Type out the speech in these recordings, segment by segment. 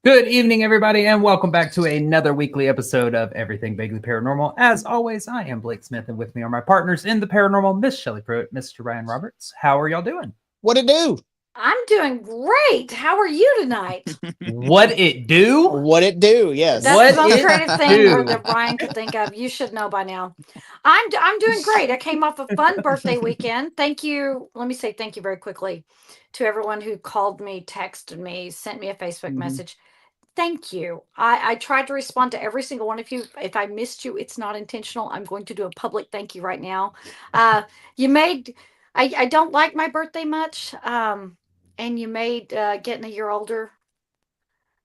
Good evening, everybody, and welcome back to another weekly episode of Everything Vaguely Paranormal. As always, I am Blake Smith, and with me are my partners in the paranormal, Miss Shelley Pruitt, Mr. Ryan Roberts. How are y'all doing? What it do? I'm doing great. How are you tonight? What it do? What it do? Yes. That's What the most it creative thing do? that Ryan could think of. You should know by now. I'm doing great. I came off a fun birthday weekend. Thank you. Let me say thank you very quickly to everyone who called me, texted me, sent me a Facebook message. Thank you. I tried to respond to every single one of you. If I missed you, it's not intentional. I'm going to do a public thank you right now. You made, I don't like my birthday much. And you made getting a year older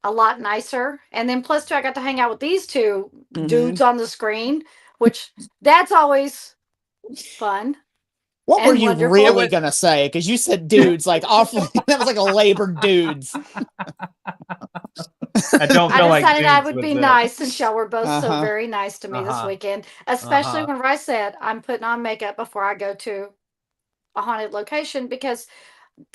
a lot nicer. And then plus two, I got to hang out with these two dudes on the screen, which that's always fun. What were and you wonderful. really gonna say? Because you said dudes, like awfully. That was like a labor dudes. I don't feel I like decided I dudes would be it. nice since y'all were both so Uh-huh. very nice to me this weekend, especially when I said I'm putting on makeup before I go to a haunted location because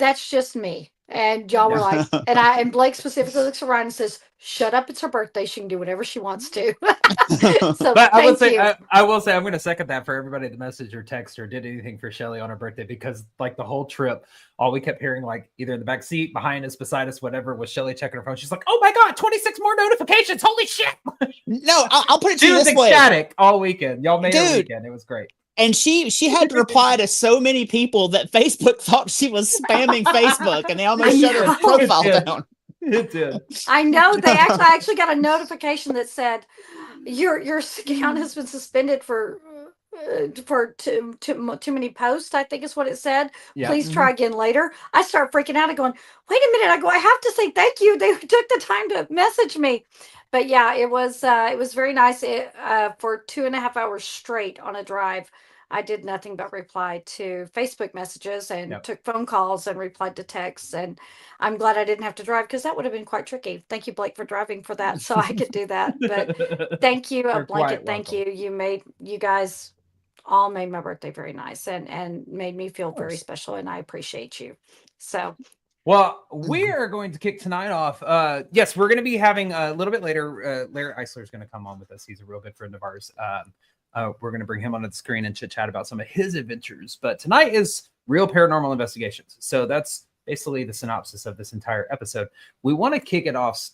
that's just me. And y'all were like, and Blake specifically looks around and says, "Shut up! It's her birthday. She can do whatever she wants to." So But I will thank you. say, I will say, I'm going to second that for everybody that messaged or text or did anything for Shelly on her birthday, because like the whole trip, all we kept hearing, like either in the back seat, behind us, beside us, whatever, was Shelly checking her phone. She's like, "Oh my god, 26 more notifications! Holy shit!" No, I'll put it to She you was this way, ecstatic all weekend. Y'all made her dude. weekend. It was great. And she had to reply to so many people that Facebook thought she was spamming Facebook, and they almost shut her profile down. It did. I know I actually got a notification that said your account has been suspended for too many posts. I think is what it said. Yeah. Please try again later. I start freaking out and going, wait a minute. I go, I have to say thank you. They took the time to message me. But yeah, it was very nice. For 2.5 hours straight on a drive, I did nothing but reply to Facebook messages and took phone calls and replied to texts. And I'm glad I didn't have to drive because that would have been quite tricky. Thank you, Blake, for driving for that, so I could do that. But thank you, a blanket thank you. You guys all made my birthday very nice and made me feel very special, and I appreciate you. So well, we are going to kick tonight off. Yes, we're going to be having a little bit later. Larry Eissler is going to come on with us. He's a real good friend of ours. We're going to bring him onto the screen and chit chat about some of his adventures. But tonight is real paranormal investigations. So that's basically the synopsis of this entire episode. We want to kick it off.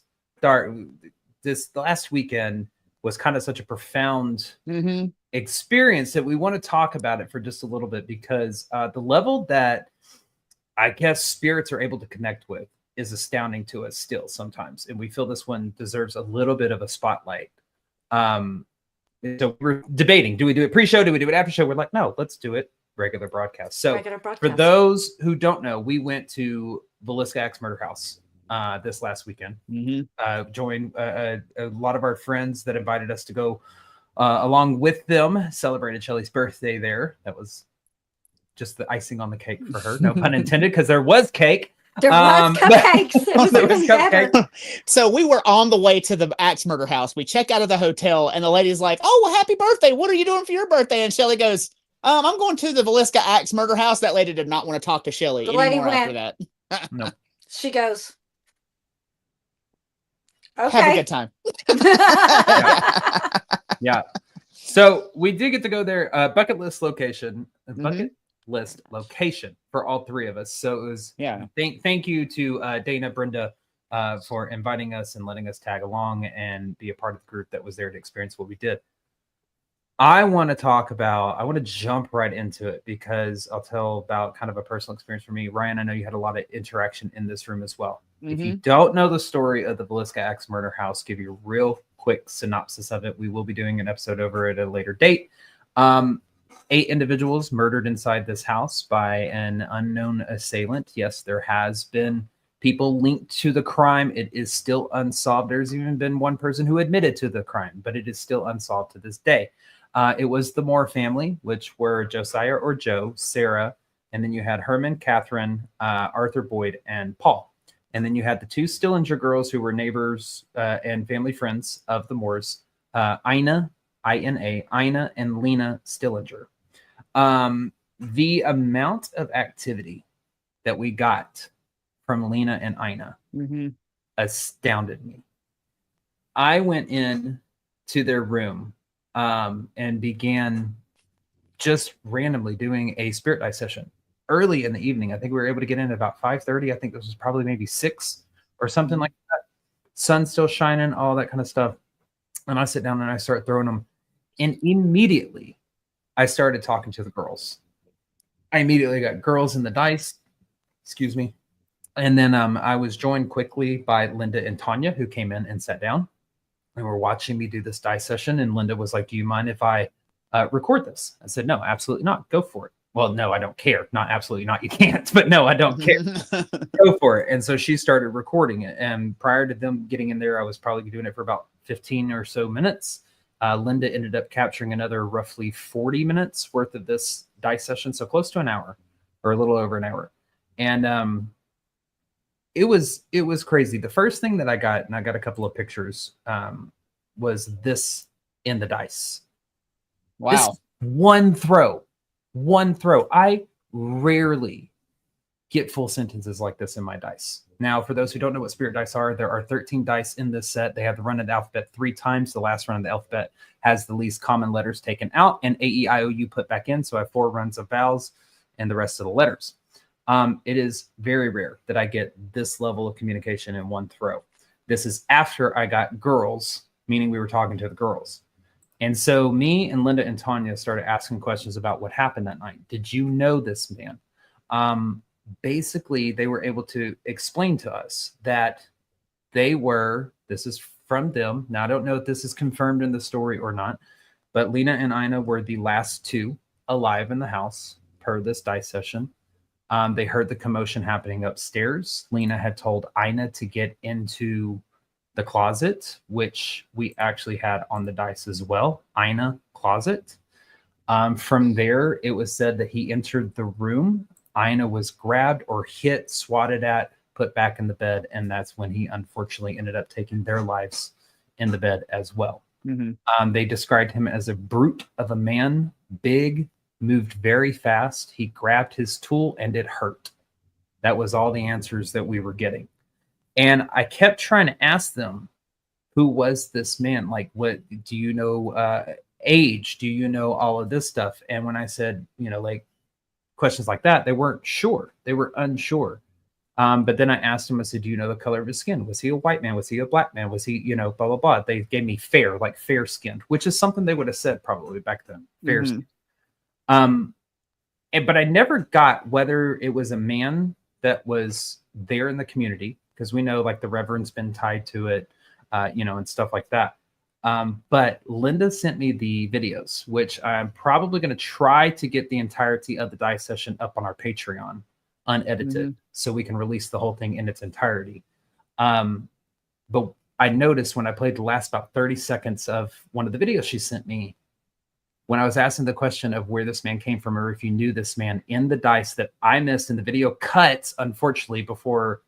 This last weekend was kind of such a profound experience that we want to talk about it for just a little bit, because the level that I guess spirits are able to connect with is astounding to us still sometimes. And we feel this one deserves a little bit of a spotlight. So we're debating, do we do it pre-show? Do we do it after show? We're like, no, let's do it regular broadcast. So for those who don't know, we went to Villisca Axe Murder House this last weekend. Joined a lot of our friends that invited us to go along with them, celebrated Shelly's birthday there. That was just the icing on the cake for her, no pun intended, because there was cake. There was cupcakes. There was cupcakes. So we were on the way to the Axe Murder House. We check out of the hotel, and the lady's like, "Oh, well, happy birthday! What are you doing for your birthday?" And Shelly goes, "I'm going to the Villisca Axe Murder House." That lady did not want to talk to Shelly anymore after that. No. She goes, "Okay, have a good time." Yeah. So we did get to go there. Bucket list location. Bucket list location for all three of us. So it was thank you to Dana, Brenda, for inviting us and letting us tag along and be a part of the group that was there to experience what we did. I want to jump right into it, because I'll tell about kind of a personal experience for me. Ryan, I know you had a lot of interaction in this room as well. If you don't know the story of the Villisca Axe Murder House, give you a real quick synopsis of it. We will be doing an episode over at a later date. 8 individuals murdered inside this house by an unknown assailant. Yes, there has been people linked to the crime. It is still unsolved. There's even been one person who admitted to the crime, but it is still unsolved to this day. It was the Moore family, which were Josiah or Joe, Sarah, and then you had Herman, Catherine, Arthur Boyd, and Paul. And then you had the 2 Stillinger girls who were neighbors and family friends of the Moores, Ina, Ina, and Lena Stillinger. The amount of activity that we got from Lena and Ina astounded me. I went in to their room and began just randomly doing a spirit die session early in the evening. I think we were able to get in at about 5:30. I think this was probably maybe 6 or something like that. Sun still shining, all that kind of stuff. And I sit down and I start throwing them. And immediately I started talking to the girls. I immediately got girls in the dice. Excuse me. And then I was joined quickly by Linda and Tanya, who came in and sat down and were watching me do this dice session. And Linda was like, do you mind if I record this? I said, no, absolutely not. Go for it. Well, no, I don't care. Not absolutely not. You can't, but no, I don't care. Go for it. And so she started recording it. And prior to them getting in there, I was probably doing it for about 15 or so minutes. Linda ended up capturing another roughly 40 minutes worth of this dice session. So close to an hour or a little over an hour. And it was crazy. The first thing that I got, and I got a couple of pictures, was this in the dice. Wow. This one throw. I rarely get full sentences like this in my dice. Now, for those who don't know what spirit dice are, there are 13 dice in this set. They have the run of the alphabet 3 times. The last run of the alphabet has the least common letters taken out and A-E-I-O-U put back in. So I have 4 runs of vowels and the rest of the letters. It is very rare that I get this level of communication in one throw. This is after I got girls, meaning we were talking to the girls. And so me and Linda and Tanya started asking questions about what happened that night. Did you know this man? Basically, they were able to explain to us that this is from them. Now, I don't know if this is confirmed in the story or not, but Lena and Ina were the last 2 alive in the house per this dice session. They heard the commotion happening upstairs. Lena had told Ina to get into the closet, which we actually had on the dice as well. Ina closet. From there, it was said that he entered the room. Ina was grabbed or hit, swatted at, put back in the bed, and that's when he unfortunately ended up taking their lives in the bed as well. Mm-hmm. They described him as a brute of a man, big, moved very fast. He grabbed his tool and it hurt. That was all the answers that we were getting. And I kept trying to ask them, who was this man? Like, what do you know? Age? Do you know all of this stuff? And when I said, like questions like that, they weren't sure. They were unsure. But then I asked him, I said, do you know the color of his skin? Was he a white man? Was he a black man? Was he, blah, blah, blah. They gave me fair, like fair skinned, which is something they would have said probably back then. Fair skinned. But I never got whether it was a man that was there in the community, because we know like the reverend's been tied to it, and stuff like that. But Linda sent me the videos, which I'm probably going to try to get the entirety of the dice session up on our Patreon, unedited, so we can release the whole thing in its entirety. But I noticed when I played the last about 30 seconds of one of the videos she sent me, when I was asking the question of where this man came from, or if you knew this man, in the dice that I missed in the video cuts, unfortunately, before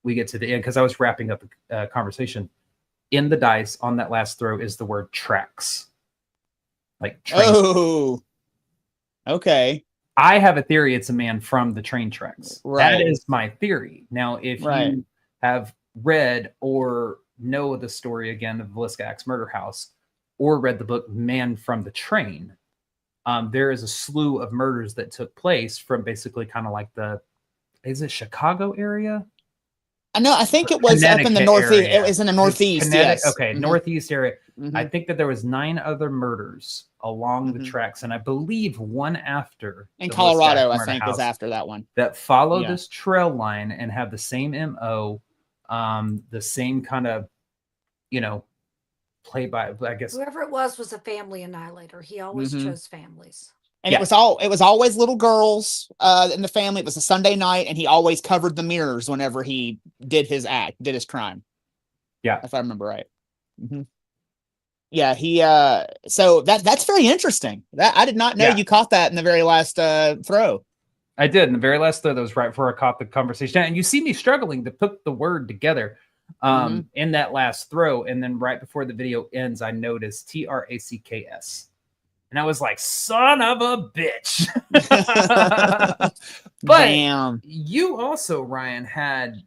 we get to the end, because I was wrapping up the conversation, in the dice on that last throw is the word tracks. Like train. Oh, okay. I have a theory it's a man from the train tracks. Right. That is my theory. Now, if you have read or know the story again of the Villisca Axe Murder House, or read the book Man from the Train, there is a slew of murders that took place from basically kind of like is it Chicago area? I know. I think it was up in the northeast. It was in the northeast. Yes. Okay. Northeast area. I think that there was 9 other murders along the tracks. And I believe one after in Colorado, I think is after that one, that follow this trail line and have the same MO, the same kind of, play by, I guess. Whoever it was a family annihilator. He always chose families. And it was always little girls in the family. It was a Sunday night, and he always covered the mirrors whenever he did his crime. Yeah, if I remember right. Yeah, he. So that's very interesting. That I did not know you caught that in the very last throw. I did in the very last throw. That was right before I caught the conversation, and you see me struggling to put the word together in that last throw, and then right before the video ends, I noticed TRACKS. And I was like, son of a bitch. But you also, Ryan, had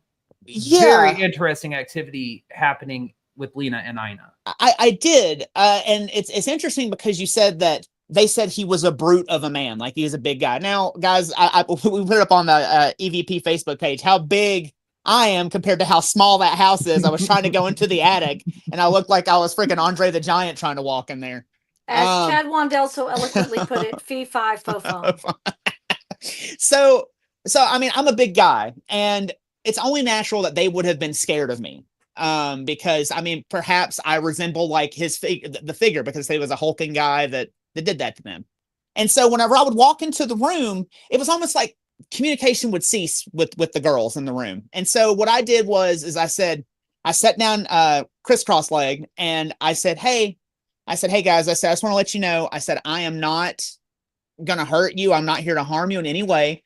very interesting activity happening with Lena and Ina. I did. And it's interesting because you said that they said he was a brute of a man, like he was a big guy. Now, guys, we put it up on the EVP Facebook page how big I am compared to how small that house is. I was trying to go into the attic, and I looked like I was freaking Andre the Giant trying to walk in there. As Chad Wandell so eloquently put it, fee fi fo fum. So I mean, I'm a big guy, and it's only natural that they would have been scared of me. Because I mean, perhaps I resemble like the figure because he was a hulking guy that did that to them. And so whenever I would walk into the room, it was almost like communication would cease with the girls in the room. And so what I did was I sat down crisscross legged, and I said, hey guys, I said, I just want to let you know, I said, I am not gonna hurt you. I'm not here to harm you in any way.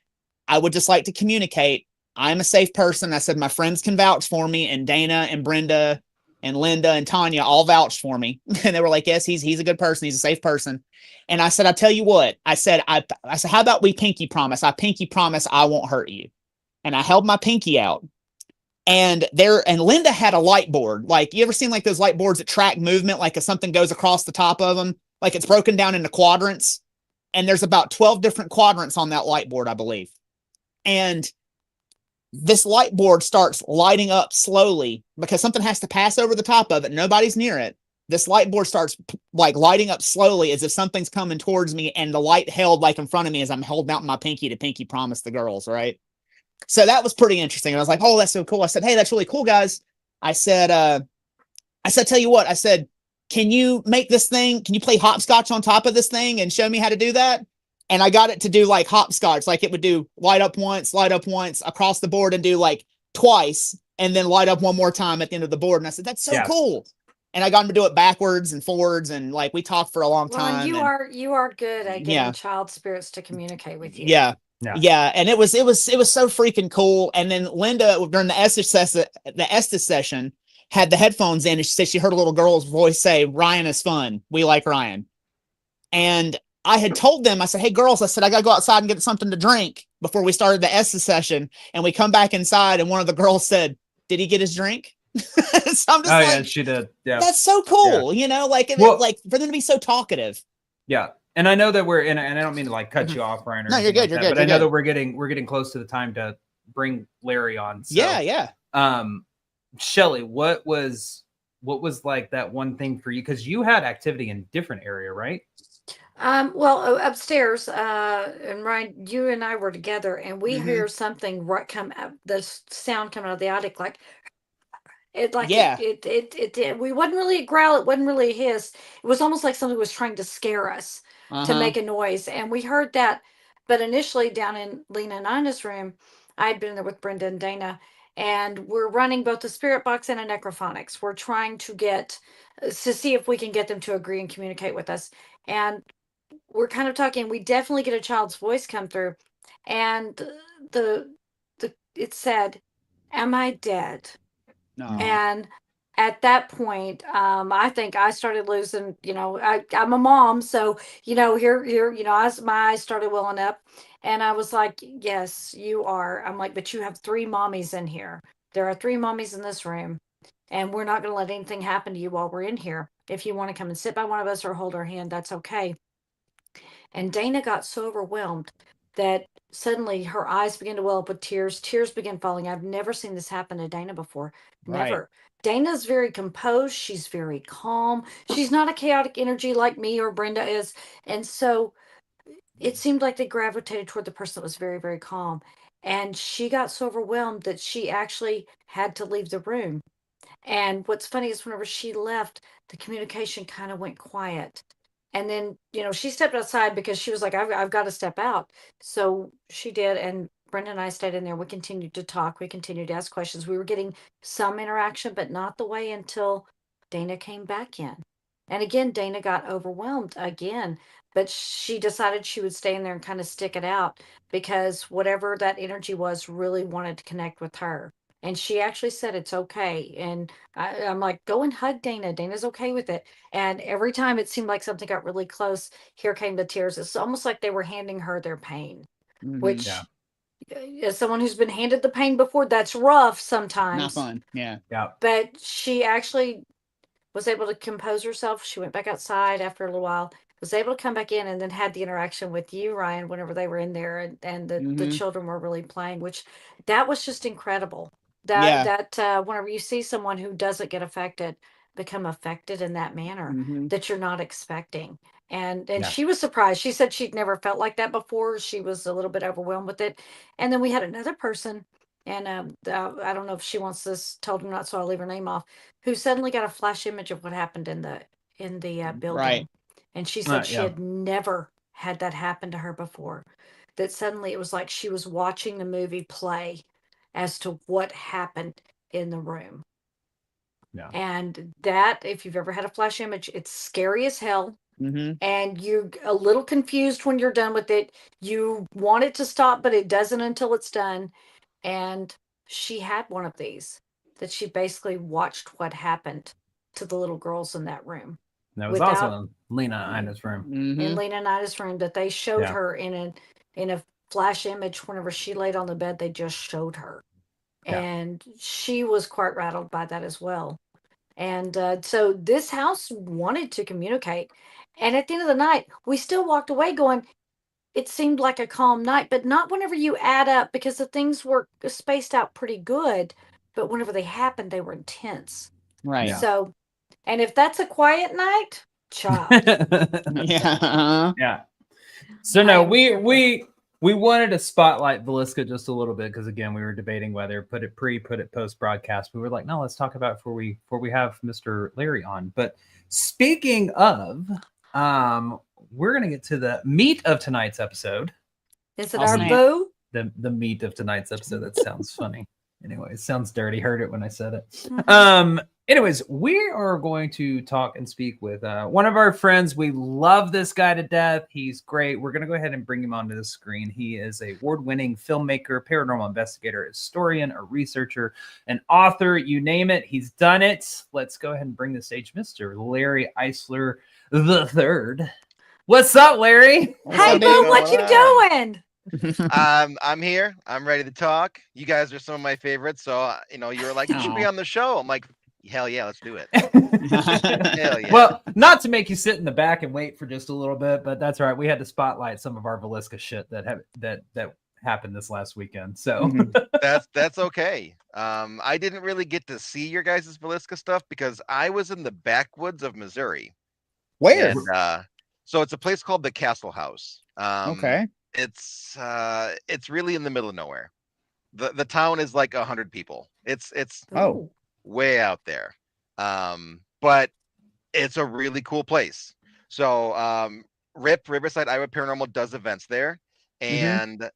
I would just like to communicate. I'm a safe person. I said, my friends can vouch for me, and Dana and Brenda and Linda and Tanya all vouched for me. And they were like, yes, he's a good person. He's a safe person. And I said, I tell you what, I said, how about we pinky promise? I pinky promise I won't hurt you. And I held my pinky out, and Linda had a light board. Like, you ever seen like those light boards that track movement? Like if something goes across the top of them, like it's broken down into quadrants, and there's about 12 different quadrants on that light board, I believe. And this light board starts lighting up slowly because something has to pass over the top of it. Nobody's near it. This light board starts like lighting up slowly as if something's coming towards me, and the light held like in front of me as I'm holding out my pinky to pinky promise the girls, right? So that was pretty interesting. And I was like, oh, that's so cool. I said, hey, that's really cool, guys. I said, tell you what, I said, can you make this thing, can you play hopscotch on top of this thing and show me how to do that? And I got it to do like hopscotch, like it would do light up once across the board, and do like twice, and then light up one more time at the end of the board. And I said, that's so cool. And I got him to do it backwards and forwards, and like we talked for a long time. You are good at getting child spirits to communicate with you. Yeah. And it was so freaking cool. And then Linda, during the Estes session, had the headphones in, and she said she heard a little girl's voice say, Ryan is fun. We like Ryan. And I had told them, I said, hey girls, I said, I got to go outside and get something to drink before we started the Estes session. And we come back inside, and one of the girls said, did he get his drink? So I'm just yeah, she did. Yeah. That's so cool. You know, like, like for them to be so talkative. Yeah. And I know that we're in, and I don't mean to like cut you off, Ryan. No, you're good. You're good. But I know that we're getting close to the time to bring Larry on. So, yeah. Shelly, what was like that one thing for you? Because you had activity in different area, right? Well, upstairs, and Ryan, you and I were together, and we hear something come out, the sound coming out of the attic, like it, like it. We wasn't really a growl, it wasn't really a hiss. It was almost like something was trying to scare us to make a noise, and we heard that. But initially, down in Lena and Ina's room, I had been there with Brenda and Dana, and we're running both the spirit box and a necrophonics. We're trying to see if we can get them to agree and communicate with us, and we're kind of talking. We definitely get a child's voice come through, and it said, "Am I dead?" No. And at that point, I think I started losing. I'm a mom, so here, my eyes started welling up, and I was like, "Yes, you are." I'm like, "But you have 3 mommies in here. There are 3 mommies in this room, and we're not going to let anything happen to you while we're in here. If you want to come and sit by one of us or hold our hand, that's okay." And Dana got so overwhelmed that suddenly her eyes began to well up with tears. Tears began falling. I've never seen this happen to Dana before. Never. Right. Dana's very composed. She's very calm. She's not a chaotic energy like me or Brenda is. And so it seemed like they gravitated toward the person that was very, very calm. And she got so overwhelmed that she actually had to leave the room. And what's funny is whenever she left, the communication kind of went quiet. And then, she stepped outside because she was like, I've got to step out. So she did. And Brenda and I stayed in there. We continued to talk. We continued to ask questions. We were getting some interaction, but not the way until Dana came back in. And again, Dana got overwhelmed again, but she decided she would stay in there and kind of stick it out because whatever that energy was really wanted to connect with her. And she actually said it's okay. And I'm like, go and hug Dana. Dana's okay with it. And every time it seemed like something got really close, here came the tears. It's almost like they were handing her their pain, which as someone who's been handed the pain before, that's rough sometimes. Not fun. Yeah. But she actually was able to compose herself. She went back outside after a little while, was able to come back in, and then had the interaction with you, Ryan, whenever they were in there, and the children were really playing, which that was just incredible. That whenever you see someone who doesn't get affected become affected in that manner that you're not expecting. And she was surprised. She said she'd never felt like that before. She was a little bit overwhelmed with it. And then we had another person, and I don't know if she wants this told or not, so I'll leave her name off, who suddenly got a flash image of what happened in the building. Right. And she said she had never had that happen to her before. That suddenly it was like she was watching the movie play as to what happened in the room. Yeah. And that, if you've ever had a flash image, it's scary as hell. And you're a little confused when you're done with it. You want it to stop, but it doesn't until it's done. And she had one of these that she basically watched what happened to the little girls in that room. That was also in Lena and Ina's room. In Lena and Ina's room, that they showed her in a flash image whenever she laid on the bed. They just showed her. And she was quite rattled by that as well. And so this house wanted to communicate. And at the end of the night, we still walked away going, it seemed like a calm night, but not whenever you add up, because the things were spaced out pretty good. But whenever they happened, they were intense. Right. Yeah. So, and if that's a quiet night, child. Yeah. So no, we wanted to spotlight Villisca just a little bit because again, we were debating whether put it post broadcast. We were like, no, let's talk about it before we have Mr. Larry on. But speaking of, we're gonna get to the meat of tonight's episode. Is it our boo? The meat of tonight's episode. That sounds funny. Anyway, it sounds dirty. Heard it when I said it. Anyways, we are going to talk and speak with one of our friends. We love this guy to death. He's great. We're going to go ahead and bring him onto the screen. He is a award-winning filmmaker, paranormal investigator, historian, a researcher, an author, you name it. He's done it. Let's go ahead and bring the stage Mr. Larry Eissler III. What's up, Larry? Hey, boo, what you doing? I'm here. I'm ready to talk. You guys are some of my favorites. So, you were like, you should be on the show. I'm like, hell yeah, let's do it. Hell yeah. Well, not to make you sit in the back and wait for just a little bit, but that's all right. We had to spotlight some of our Villisca shit that happened this last weekend. So that's okay. I didn't really get to see your guys' Villisca stuff because I was in the backwoods of Missouri. Where? And, so it's a place called the Castle House. Okay. It's really in the middle of nowhere. The town is like 100 people. It's way out there. But it's a really cool place. So Riverside Iowa Paranormal does events there. And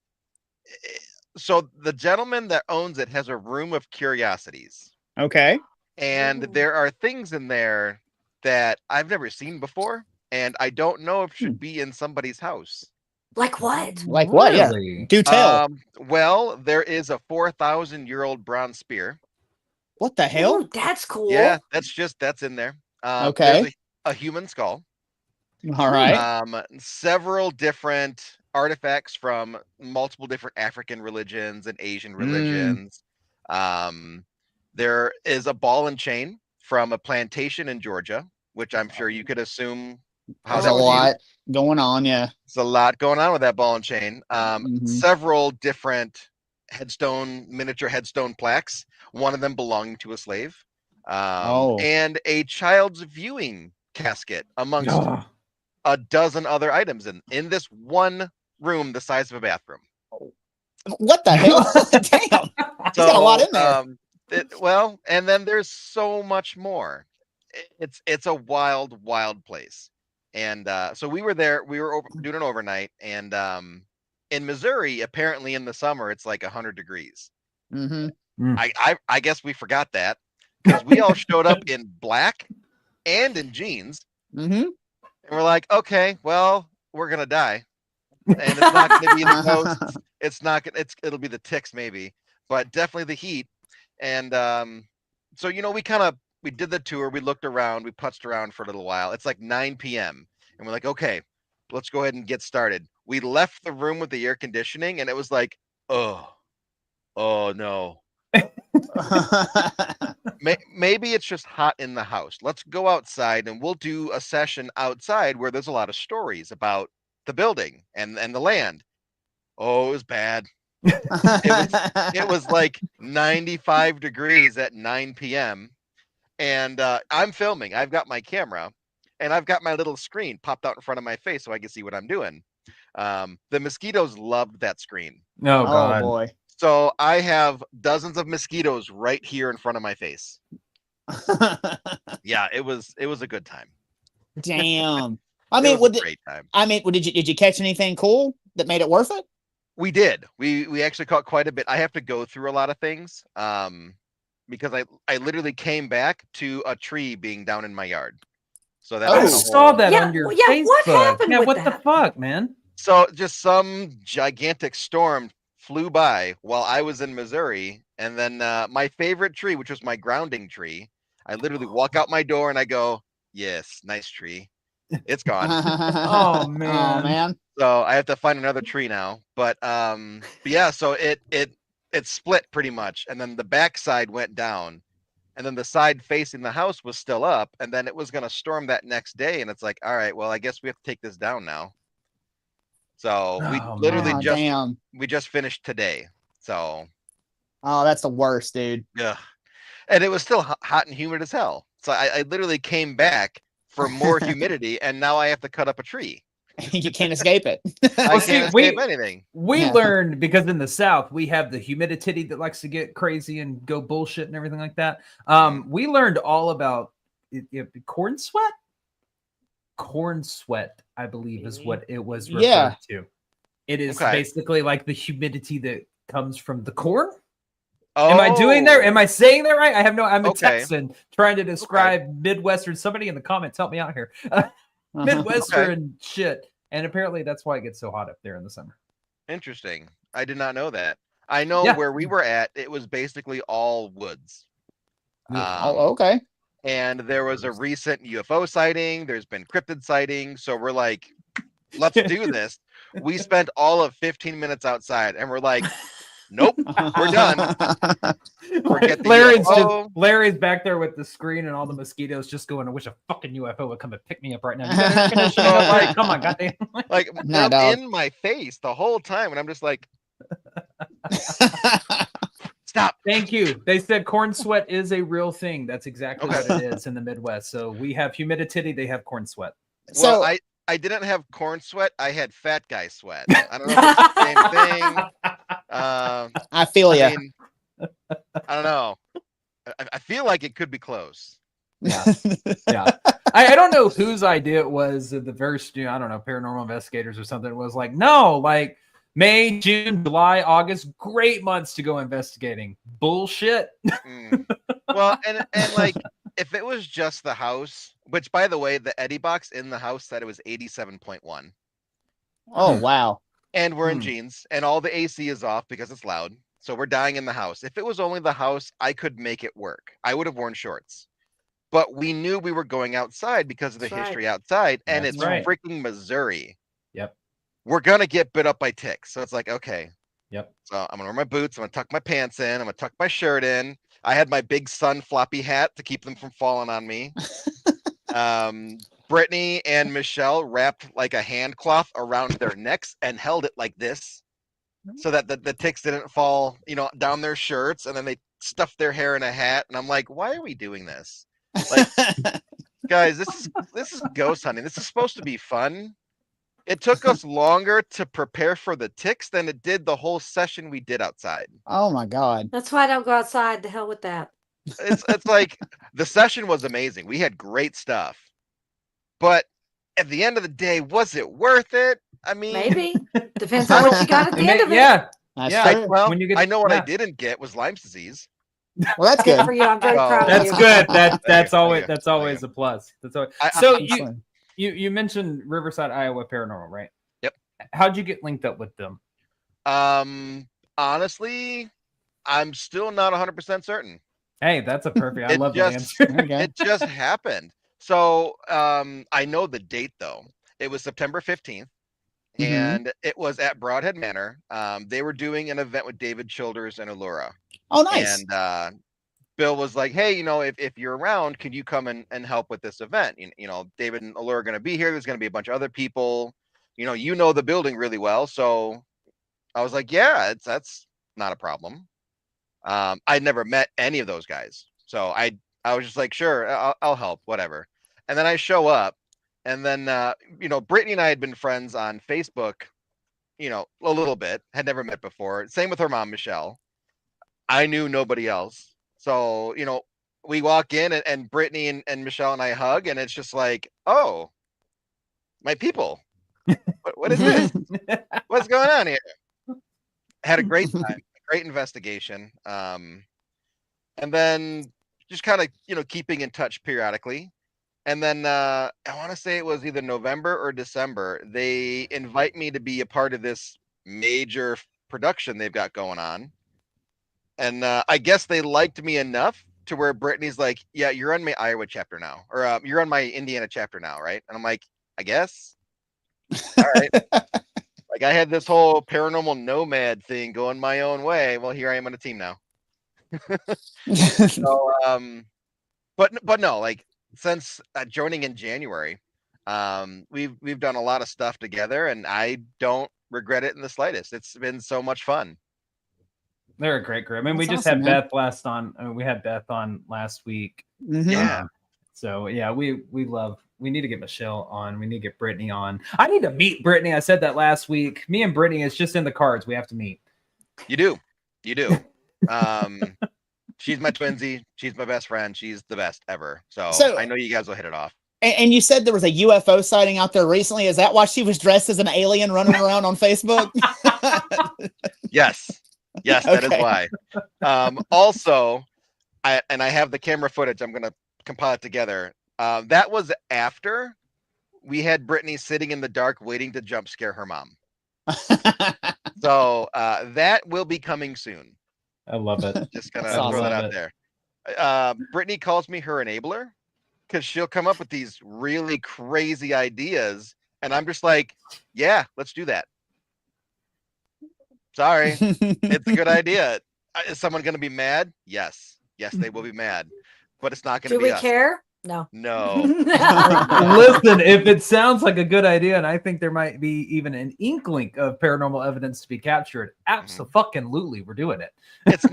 so the gentleman that owns it has a room of curiosities. Okay. And there are things in there that I've never seen before. And I don't know if it should be in somebody's house. Like what? Like what? Yeah. Do tell. Well, there is a 4,000-year-old bronze spear. What the hell? Ooh, that's cool. Yeah, that's in there. Okay. There's a human skull. All right. Several different artifacts from multiple different African religions and Asian religions. There is a ball and chain from a plantation in Georgia, which I'm sure you could assume. There's a lot going on, yeah. There's a lot going on with that ball and chain. Several different miniature headstone plaques, one of them belonging to a slave. And a child's viewing casket amongst a dozen other items in this one room the size of a bathroom. What the hell? Damn. So, got a lot in there. And then there's so much more. It's a wild place. And so we were there. We were doing an overnight, and in Missouri, apparently in the summer, it's like 100 degrees. I guess we forgot that because we all showed up in black and in jeans, and we're like, okay, well, we're gonna die, and it's not gonna be the ghosts. It's not gonna. It'll be the ticks maybe, but definitely the heat. And so we did the tour. We looked around. We putzed around for a little while. It's like 9 p.m. And we're like, okay, let's go ahead and get started. We left the room with the air conditioning, and it was like oh no. Maybe it's just hot in the house. Let's go outside and we'll do a session outside where there's a lot of stories about the building and the land. Oh, it was bad. It was like 95 degrees at 9 p.m. And I'm filming. I've got my camera and I've got my little screen popped out in front of my face so I can see what I'm doing. The mosquitoes loved that screen. Oh, God. Boy. So I have dozens of mosquitoes right here in front of my face. Yeah, it was a good time. Damn. Great time. Did you catch anything cool that made it worth it? We did. We actually caught quite a bit. I have to go through a lot of things because I literally came back to a tree being down in my yard. So that I saw that on your Facebook. What happened with what that? The fuck, man? So just some gigantic storm flew by while I was in Missouri, and then my favorite tree, which was my grounding tree, I literally walk out my door and I go, "Yes, nice tree." It's gone. Oh man. So I have to find another tree now. But yeah, so it split pretty much, and then the backside went down, and then the side facing the house was still up, and then it was gonna storm that next day, and it's like, all right, well, I guess we have to take this down now. So we literally we just finished today. So that's the worst, dude. Yeah. And it was still hot and humid as hell. So I literally came back for more humidity, and now I have to cut up a tree. You can't escape it. I can't escape anything. We learned, because in the South we have the humidity that likes to get crazy and go bullshit and everything like that. We learned all about corn sweat. Corn sweat, I believe, is what it was referred to. It is basically like the humidity that comes from the corn. Oh. Am I doing that? Am I saying that right? I have no. I'm a Texan trying to describe Midwestern. Somebody in the comments help me out here. Midwestern shit, and apparently that's why it gets so hot up there in the summer. Interesting. I did not know that. I know where we were at. It was basically all woods. Okay. And there was a recent UFO sighting. There's been cryptid sightings. So we're like, let's do this. We spent all of 15 minutes outside, and we're like, nope, we're done. Larry's back there with the screen and all the mosquitoes just going, I wish a fucking UFO would come and pick me up right now. You got air conditioning? Like, come on, goddamn. Like, they're in my face the whole time, and I'm just like, stop. Thank you. They said corn sweat is a real thing. That's exactly what it is in the Midwest. So we have humidity, they have corn sweat. Well, I didn't have corn sweat. I had fat guy sweat. I don't know if it's the same thing. I feel you. I don't know. I feel like it could be close. Yeah. I don't know whose idea it was. The first, I don't know, paranormal investigators or something. It was like, no, like May, June, July, August, great months to go investigating. Bullshit. Well, and like, if it was just the house, which, by the way, the Eddie box in the house said it was 87.1. Oh, wow. And we're in jeans, and all the AC is off because it's loud. So we're dying in the house. If it was only the house, I could make it work. I would have worn shorts. But we knew we were going outside because of the history outside, and it's freaking Missouri. Yep. We're going to get bit up by ticks. So it's like, okay. Yep. So I'm going to wear my boots. I'm going to tuck my pants in. I'm going to tuck my shirt in. I had my big sun floppy hat to keep them from falling on me. Brittany and Michelle wrapped like a hand cloth around their necks and held it like this so that the ticks didn't fall, down their shirts, and then they stuffed their hair in a hat. And I'm like, why are we doing this? Like, guys, this is ghost hunting. This is supposed to be fun. It took us longer to prepare for the ticks than it did the whole session we did outside. Oh my God. That's why I don't go outside. The hell with that. It's like, the session was amazing. We had great stuff. But at the end of the day, was it worth it? I mean, maybe. Depends on what you got at the end of it. Yeah. Well, I know what I didn't get was Lyme's disease. Well, that's good. For you. I'm very proud of you. That's good. That's always a plus. That's always. So you mentioned Riverside, Iowa Paranormal, right? Yep. How'd you get linked up with them? Honestly, I'm still not 100% certain. Hey, that's a perfect. I love that answer. It just happened. So I know the date though. It was September 15th, and it was at Broadhead Manor. They were doing an event with David Childers and Allura. Oh, nice. And Bill was like, hey, if you're around, could you come and help with this event? David and Allura are going to be here. There's going to be a bunch of other people. You know the building really well. So I was like, yeah, that's not a problem. I'd never met any of those guys. So I was just like, sure, I'll help, whatever. And then I show up, and then, Brittany and I had been friends on Facebook, a little bit, had never met before. Same with her mom, Michelle. I knew nobody else. So, we walk in, and Brittany and Michelle and I hug, and it's just like, oh, my people. What is this? What's going on here? Had a great time, great investigation. And then just kind of, keeping in touch periodically. And then I want to say it was either November or December. They invite me to be a part of this major production they've got going on. And I guess they liked me enough to where Brittany's like, yeah, you're on my Iowa chapter now, or you're on my Indiana chapter now, right? And I'm like, I guess. All right. Like, I had this whole paranormal nomad thing going my own way. Well, here I am on a team now. So, but no, like, since joining in January, we've done a lot of stuff together, and I don't regret it in the slightest. It's been so much fun. They're a great group. I mean, That's we just awesome, had man. we had Beth on last week. Yeah. So yeah, we need to get Michelle on. We need to get Brittany on. I need to meet Brittany. I said that last week. Me and Brittany, it's just in the cards. We have to meet. You do. She's my twinsy. She's my best friend. She's the best ever. So I know you guys will hit it off. And you said there was a UFO sighting out there recently. Is that why she was dressed as an alien running around on Facebook? Yes, that is why. Also, I have the camera footage. I'm going to compile it together. That was after we had Brittany sitting in the dark waiting to jump scare her mom. So that will be coming soon. I love it. Just gonna throw that out there. Brittany calls me her enabler because she'll come up with these really crazy ideas, and I'm just like, yeah, let's do that. Sorry, it's a good idea. Is someone going to be mad? Yes, they will be mad, but it's not going to be us. Do we care? No. Listen, if it sounds like a good idea, and I think there might be even an inkling of paranormal evidence to be captured, absolutely, we're doing it. It's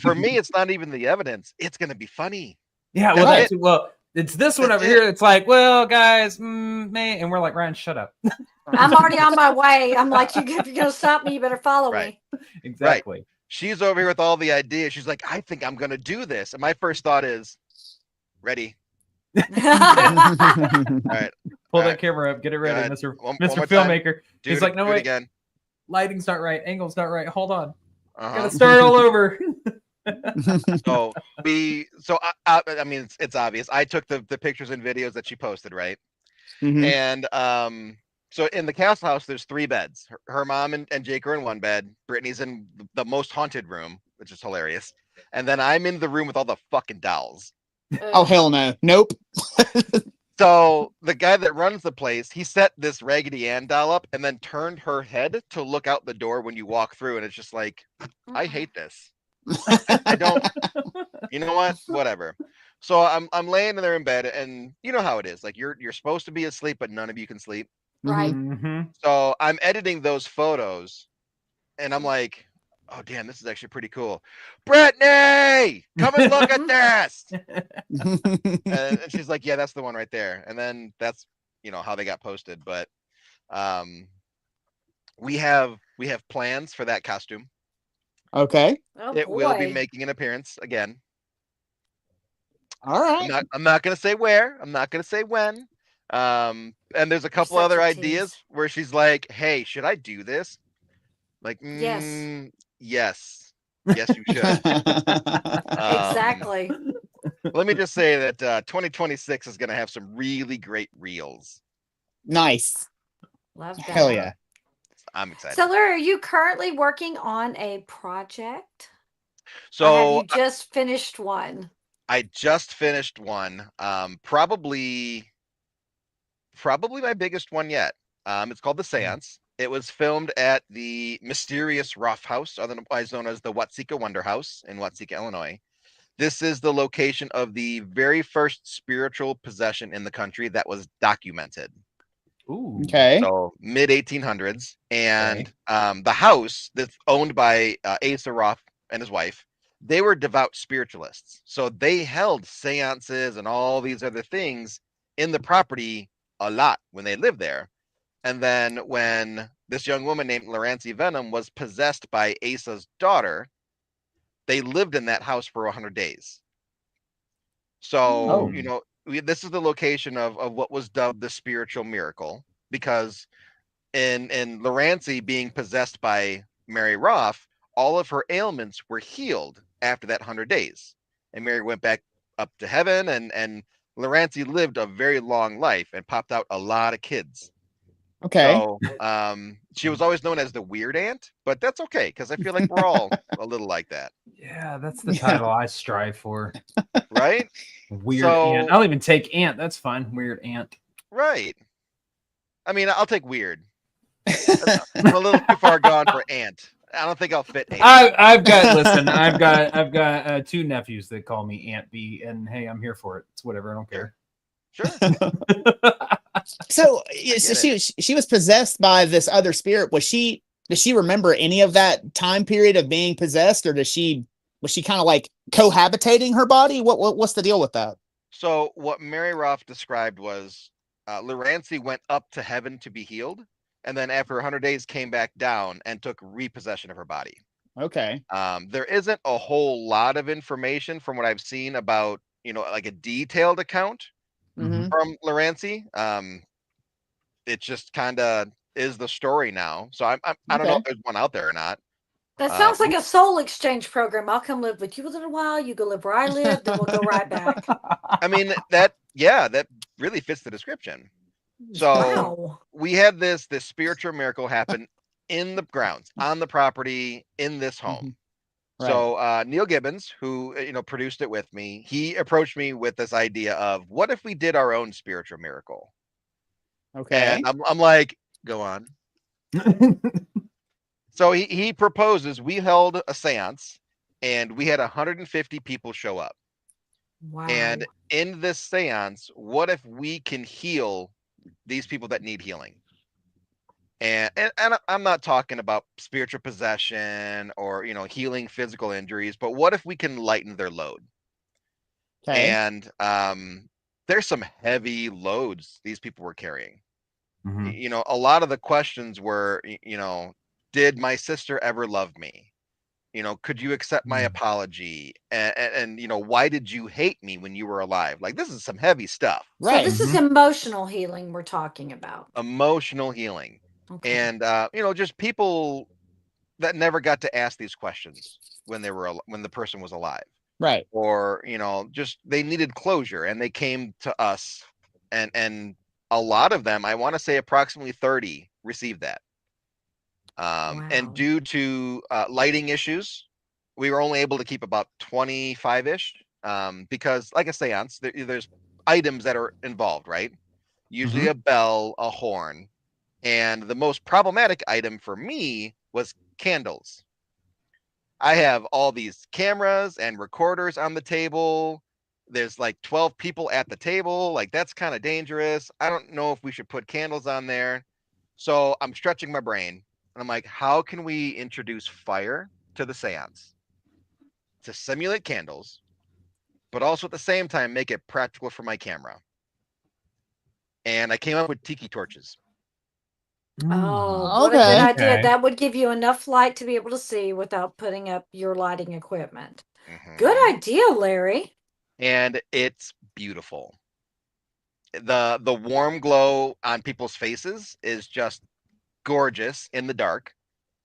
for me, it's not even the evidence. It's going to be funny. Yeah, well, it's this one over here. It's like, well, guys, and we're like, Ryan, shut up. I'm already on my way. I'm like, if you're going to stop me, you better follow me. Exactly. Right. She's over here with all the ideas. She's like, I think I'm going to do this. And my first thought is, ready. All right. Pull that camera up. Get it ready, Mr. Filmmaker. He's like, no, wait. Again. Lighting's not right. Angle's not right. Hold on. Gotta start all over. I mean, it's obvious. I took the pictures and videos that she posted, right? And so in the castle house, there's 3 beds. Her mom and Jake are in one bed. Brittany's in the most haunted room, which is hilarious. And then I'm in the room with all the fucking dolls. Oh, hell no. Nope. So the guy that runs the place, he set this Raggedy Ann doll up and then turned her head to look out the door when you walk through. And it's just like, I hate this. I don't, you know what? Whatever. So I'm laying there in bed, and you know how it is. Like, you're supposed to be asleep, but none of you can sleep. Right. So I'm editing those photos, and I'm like, oh, damn, this is actually pretty cool. Brittany, come and look at this. And she's like, yeah, that's the one right there. And then that's, how they got posted. But we have plans for that costume. Okay. Oh, it will be making an appearance again. All right. I'm not going to say where. I'm not going to say when. And there's a couple other ideas where she's like, hey, should I do this? Like, yes, you should. Exactly. Let me just say that 2026 is going to have some really great reels. Nice. Love that. Hell yeah. I'm excited. So, Larry, are you currently working on a project? So, or have you just finished one? I just finished one. Probably my biggest one yet. It's called The Seance. It was filmed at the mysterious Rough House, otherwise known as the Watsika Wonder House in Watsika, Illinois. This is the location of the very first spiritual possession in the country that was documented. Ooh. Okay. So mid 1800s, and the house that's owned by Asa Roth and his wife, they were devout spiritualists. So they held seances and all these other things in the property a lot when they lived there. And then when this young woman named Larancy Venom was possessed by Asa's daughter, they lived in that house for 100 days. So, this is the location of what was dubbed the spiritual miracle, because in Larancy being possessed by Mary Roth, all of her ailments were healed after that 100 days. And Mary went back up to heaven, and Larancy lived a very long life and popped out a lot of kids. Okay. So she was always known as the weird aunt, but that's okay because I feel like we're all a little like that. Yeah, that's the title I strive for. Right? Weird aunt. I'll even take aunt. That's fine. Weird aunt. Right. I mean, I'll take weird. I'm a little too far gone for aunt. I don't think I'll fit aunt. I've got 2 nephews that call me Aunt B, and hey, I'm here for it. It's whatever. I don't care. Sure. So she was possessed by this other spirit. Does she remember any of that time period of being possessed, or was she kind of like cohabitating her body? What's the deal with that? So what Mary Roth described was Larancy went up to heaven to be healed, and then after 100 days came back down and took repossession of her body. Okay. There isn't a whole lot of information from what I've seen about, like a detailed account from Larancy. It just kind of is the story now. So I don't know if there's one out there or not. That sounds like a soul exchange program. I'll come live with you a little while. You go live where I live, then we'll go right back. I mean, that really fits the description. So we had this spiritual miracle happen in the grounds, on the property, in this home. Right. So Neil Gibbons, who produced it with me, he approached me with this idea of, what if we did our own spiritual miracle? Okay. And I'm like, go on. So he proposes. We held a seance, and we had 150 people show up. Wow. And in this seance, what if we can heal these people that need healing? And I'm not talking about spiritual possession or healing physical injuries, but what if we can lighten their load? Okay. And there's some heavy loads these people were carrying. A lot of the questions were, did my sister ever love me? Could you accept my apology? And why did you hate me when you were alive? Like, this is some heavy stuff. Right. So this is emotional healing we're talking about. Emotional healing. Okay. And just people that never got to ask these questions when the person was alive. Right. Or, just they needed closure, and they came to us, and a lot of them, I want to say approximately 30, received that. Wow. And due to lighting issues, we were only able to keep about 25-ish, because, like a seance, there's items that are involved, right? Usually a bell, a horn. And the most problematic item for me was candles. I have all these cameras and recorders on the table. There's like 12 people at the table. Like, that's kind of dangerous. I don't know if we should put candles on there. So I'm stretching my brain. And I'm like, how can we introduce fire to the seance to simulate candles, but also at the same time make it practical for my camera? And I came up with tiki torches. Oh, what a good idea. That would give you enough light to be able to see without putting up your lighting equipment. Good idea, Larry. And it's beautiful. The warm glow on people's faces is just gorgeous in the dark.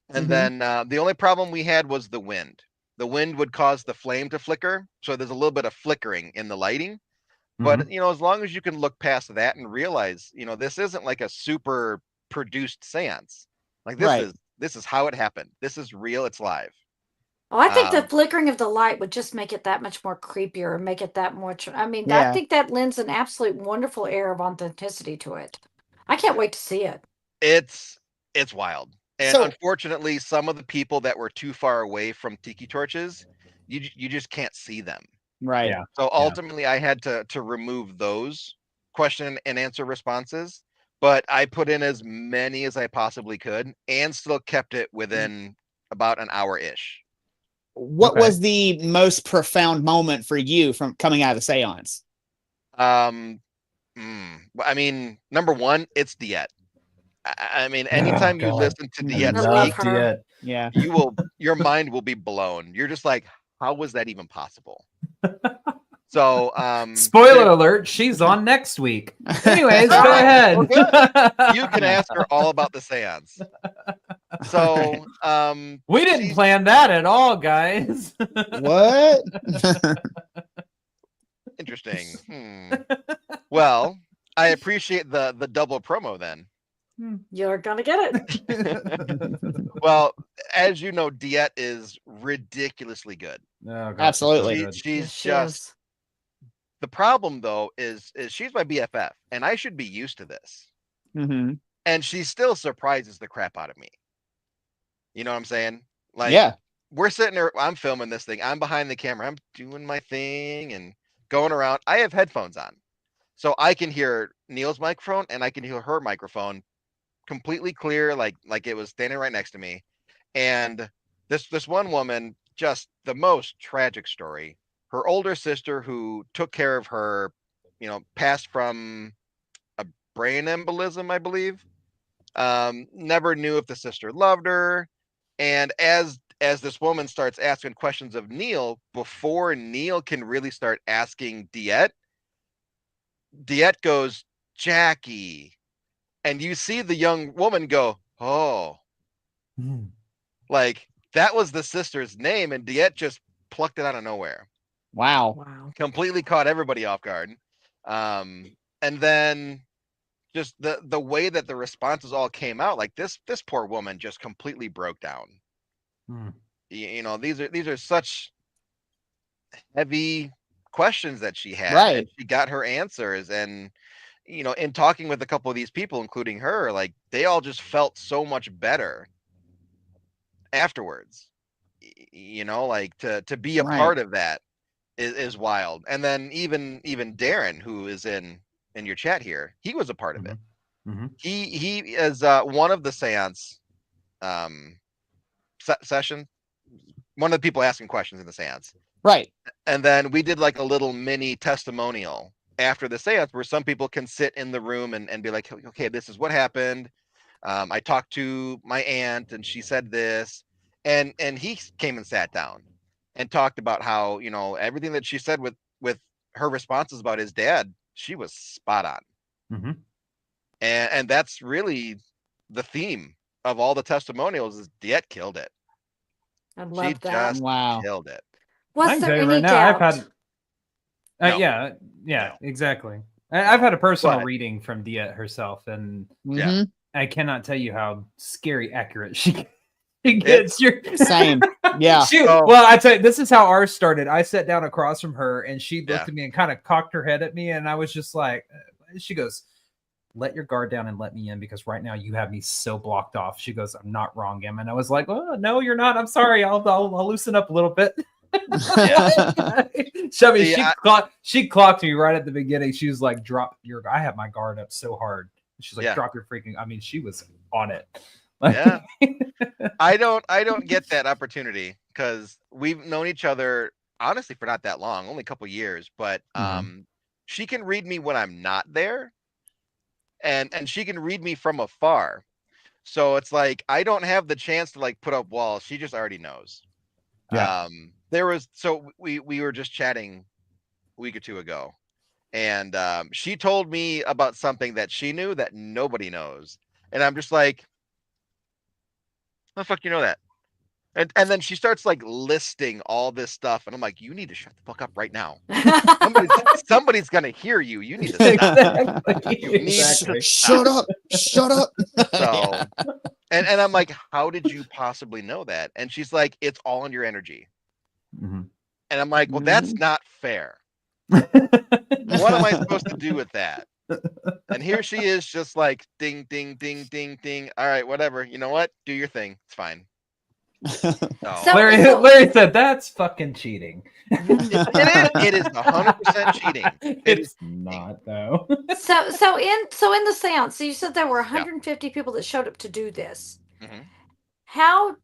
And then the only problem we had was the wind. The wind would cause the flame to flicker, so there's a little bit of flickering in the lighting. But as long as you can look past that and realize, this isn't like a super produced seance. Like, this is how it happened. This is real. It's live. Oh, I think the flickering of the light would just make it that much more creepier and make it that much. I mean, I think that lends an absolute wonderful air of authenticity to it. I can't wait to see it. It's wild. And unfortunately, some of the people that were too far away from tiki torches, you just can't see them. Right. Yeah. So ultimately, I had to remove those question and answer responses, but I put in as many as I possibly could and still kept it within about an hour-ish. What was the most profound moment for you from coming out of the seance? I mean, number one, it's Diet. I mean, anytime you listen to Diet speak, yeah, your mind will be blown. You're just like, how was that even possible? So, spoiler alert, she's on next week. Anyways, go ahead. You can ask her all about the seance. So, we didn't plan that at all, guys. What? Interesting. Well, I appreciate the double promo then. You're gonna get it. Well, as you know, Diet is ridiculously good. Oh, gosh, absolutely. She's just. The problem though is she's my BFF, and I should be used to this. And she still surprises the crap out of me. You know what I'm saying? Like, we're sitting there. I'm filming this thing. I'm behind the camera. I'm doing my thing and going around. I have headphones on, so I can hear Neil's microphone and I can hear her microphone completely clear, like it was standing right next to me. And this one woman, just the most tragic story. Her older sister, who took care of her, passed from a brain embolism, I believe. Never knew if the sister loved her. And as this woman starts asking questions of Neil, before Neil can really start asking Diet goes, Jackie. And you see the young woman go, oh. Like, that was the sister's name, and Diet just plucked it out of nowhere. Wow. Completely caught everybody off guard. And then just the way that the responses all came out, like this poor woman just completely broke down. These are such heavy questions that she had, right? And she got her answers, and in talking with a couple of these people, including her, like they all just felt so much better afterwards. Like to be a part of that is wild. And then even Darren, who is in your chat here, he was a part of it. He is one of the seance session, one of the people asking questions in the seance, right? And then we did like a little mini testimonial after the seance where some people can sit in the room and be like, okay, this is what happened. I talked to my aunt and she said this, and he came and sat down and talked about how, everything that she said with her responses about his dad, she was spot on. And that's really the theme of all the testimonials is Diet killed it. I love that. Just killed it. Was there any doubt? I've had, yeah, exactly. I've had a personal reading from Diet herself, and I cannot tell you how scary accurate she gets. Same. Yeah. Well, I tell you, this is how ours started. I sat down across from her, and she looked at me and kind of cocked her head at me, and I was just like, she goes, let your guard down and let me in, because right now you have me so blocked off. She goes, I'm not wrong, Em. And I was like, oh, no, you're not. I'm sorry. I'll loosen up a little bit. She clocked me right at the beginning. She was like, I have my guard up so hard. She's like, drop your freaking, I mean, she was on it. Yeah. I don't get that opportunity because we've known each other honestly for not that long, only a couple years, but she can read me when I'm not there. And she can read me from afar. So it's like I don't have the chance to like put up walls. She just already knows. Yeah. We were just chatting a week or two ago, and she told me about something that she knew that nobody knows. And I'm just like, how the fuck you know that? And then she starts like listing all this stuff, and I'm like, you need to shut the fuck up right now. Somebody's gonna hear you. You need to stop. Exactly. Shut up. So, and I'm like, how did you possibly know that? And she's like, it's all in your energy. And I'm like, well, that's not fair. What am I supposed to do with that? And here she is, just like ding, ding, ding, ding, ding. All right, whatever. You know what? Do your thing. It's fine. Larry said that's fucking cheating. It is 100% cheating. It's not though. So in the seance, so you said there were 150 people that showed up to do this. Mm-hmm. How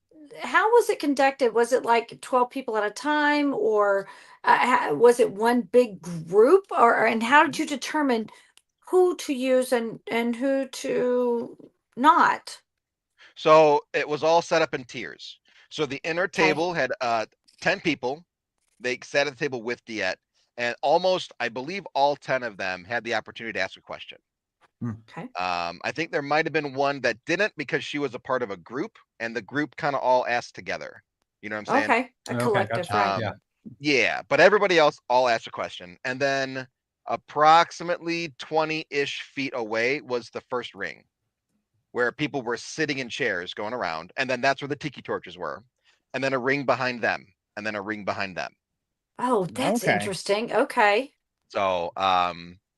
was it conducted? Was it like 12 people at a time, or was it one big group, and how did you determine who to use and who to not? So it was all set up in tiers. So the inner table had 10 people. They sat at the table with Diet, and almost, I believe, all 10 of them had the opportunity to ask a question. Okay. I think there might have been one that didn't, because she was a part of a group, and the group kind of all asked together. You know what I'm saying? Okay, a collective, gotcha. right? Yeah, but everybody else all asked a question, and then approximately 20-ish feet away was the first ring, where people were sitting in chairs going around, and then that's where the tiki torches were, and then a ring behind them, and then a ring behind them. Oh, that's interesting. Okay. So,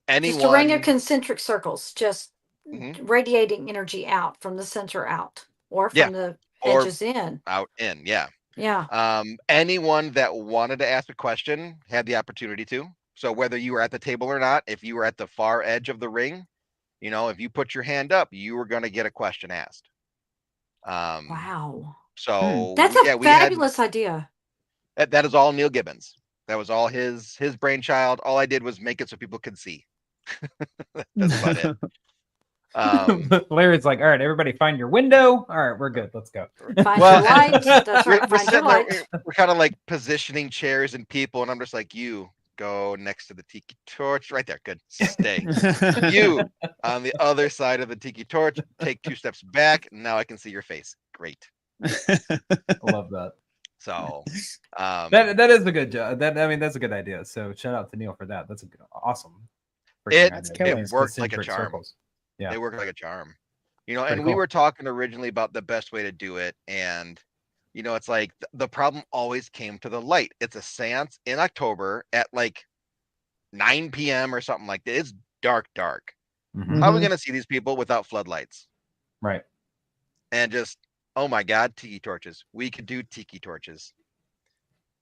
anyone, just a ring of concentric circles, just radiating energy out from the center out, or from the edges in. Out in, yeah. Yeah. Anyone that wanted to ask a question had the opportunity to. So whether you were at the table or not, if you were at the far edge of the ring, you know, if you put your hand up, you were going to get a question asked. Wow. So that's a fabulous idea. That is all Neil Gibbons. That was all his brainchild. All I did was make it so people could see. That's about it. Larry's like, all right, everybody find your window. All right, we're good. Let's go. Find your light. That's right. Find your light. We're kind of like positioning chairs and people, and I'm just like, you go next to the tiki torch right there. Good. Stay. You on the other side of the tiki torch, take 2 steps back. Now I can see your face. Great. I love that. So that is a good job. That's a good idea. So shout out to Neil for that. That's a good, awesome. It worked like a charm. Circles. Yeah, they work like a charm. You know, and we were talking originally about the best way to do it, and you know, it's like the problem always came to the light. It's a seance in October at like 9 p.m. or something like that. It's dark. How are we gonna see these people without floodlights? Right. And just, oh my God, tiki torches. We could do tiki torches.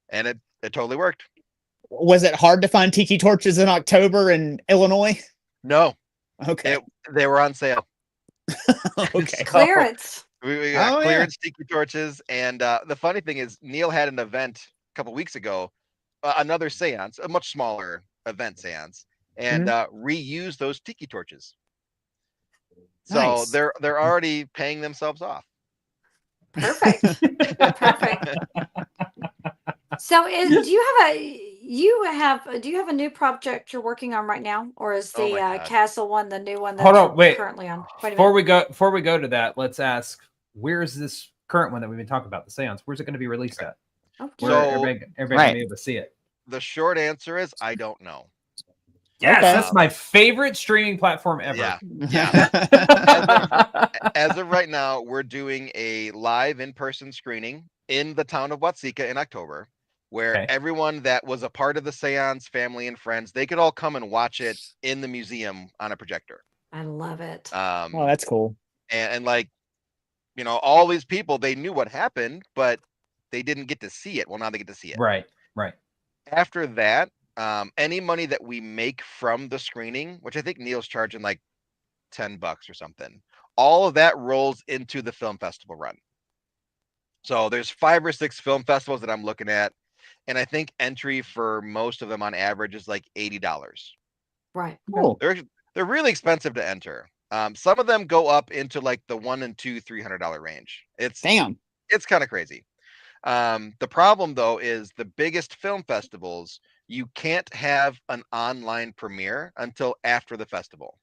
And it totally worked. Was it hard to find tiki torches in October in Illinois? No. Okay. They were on sale. Okay. Clearance. We got clearance tiki torches. And the funny thing is, Neil had an event a couple weeks ago, another seance, a much smaller event seance, and reused those tiki torches. So they're already paying themselves off. Perfect. Perfect. So do you have a new project you're working on right now, or is the Castle one the new one that you're currently on? Before we go to that, let's ask, where's this current one that we've been talking about, the seance? Where's it going to be released at? Where everybody can be able to see it. The short answer is I don't know. Yes, that's my favorite streaming platform ever. Yeah. As of right now, we're doing a live in-person screening in the town of Watseka in October, where everyone that was a part of the seance, family and friends, they could all come and watch it in the museum on a projector. I love it. Oh, that's cool. And like, you know, all these people, they knew what happened, but they didn't get to see it. Well, now they get to see it. Right. After that, any money that we make from the screening, which I think Neil's charging like $10 or something, all of that rolls into the film festival run. So there's 5 or 6 film festivals that I'm looking at, and I think entry for most of them on average is like $80. Right. Cool. They're really expensive to enter. Some of them go up into like the $100 and $300 range. It's kind of crazy. The problem though is the biggest film festivals, you can't have an online premiere until after the festival.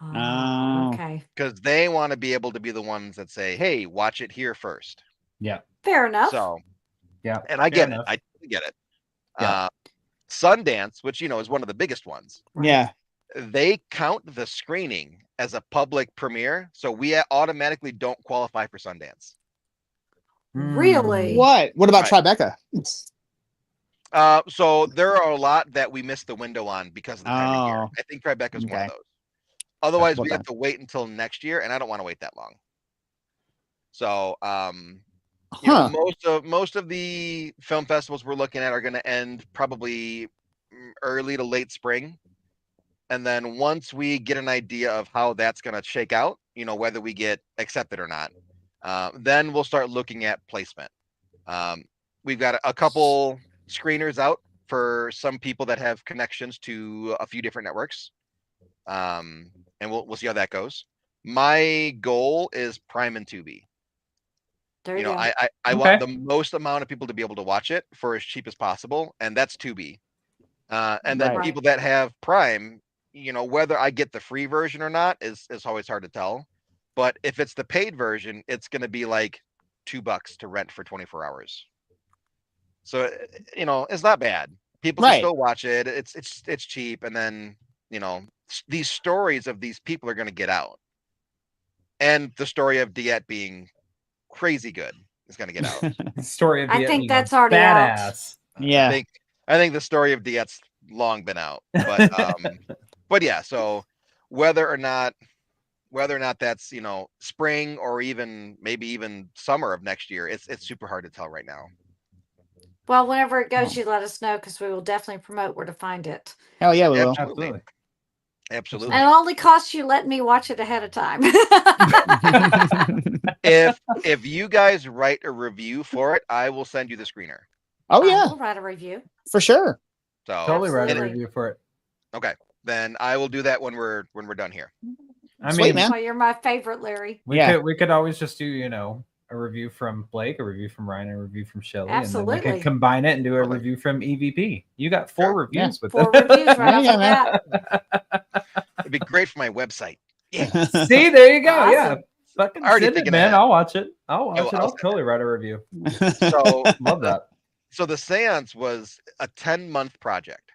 Okay. Because they want to be able to be the ones that say, hey, watch it here first. Yeah. Fair enough. So, yeah. And I get it. I get it. Yeah. Sundance, which, you know, is one of the biggest ones. Yeah. They count the screening as a public premiere. So we automatically don't qualify for Sundance. Really? What about Tribeca? So there are a lot that we missed the window on because of the time of year. I think Tribeca is one of those. Otherwise, we have to wait until next year, and I don't want to wait that long. So, you know, most of the film festivals we're looking at are going to end probably early to late spring. And then once we get an idea of how that's going to shake out, you know, whether we get accepted or not, then we'll start looking at placement. We've got a couple screeners out for some people that have connections to a few different networks. And we'll see how that goes. My goal is Prime and Tubi. There you go. I want the most amount of people to be able to watch it for as cheap as possible, and that's Tubi. And then people that have Prime, you know, whether I get the free version or not is always hard to tell. But if it's the paid version, it's going to be like $2 to rent for 24 hours. So, you know, it's not bad. People can still watch it. It's cheap, and then, you know, these stories of these people are going to get out, and the story of Diet being crazy good is going to get out. The story of Diet, I think being that's already badass. out. Yeah, I think the story of Diet's long been out, but but yeah. So whether or not that's, you know, spring or maybe even summer of next year, it's super hard to tell right now. Well, whenever it goes, you let us know, because we will definitely promote where to find it. Hell yeah, we will. Absolutely. And it only costs you letting me watch it ahead of time. If you guys write a review for it, I will send you the screener. Oh yeah, I'll write a review for sure. So totally write a review for it. Okay, then I will do that when we're done here. I Sweet, mean, man. Well, you're my favorite, Larry. We could always just do, you know, a review from Blake, a review from Ryan, a review from Shelly, Absolutely. and then we could combine it and do a review from EVP. You got 4 reviews with 4 them. reviews right off the bat. It'd be great for my website. Yeah. See, there you go. Awesome. Yeah. Fucking Already send it, thinking man. that. I'll watch it. I'll I'll totally write a review. So Love that. So the seance was a 10-month project.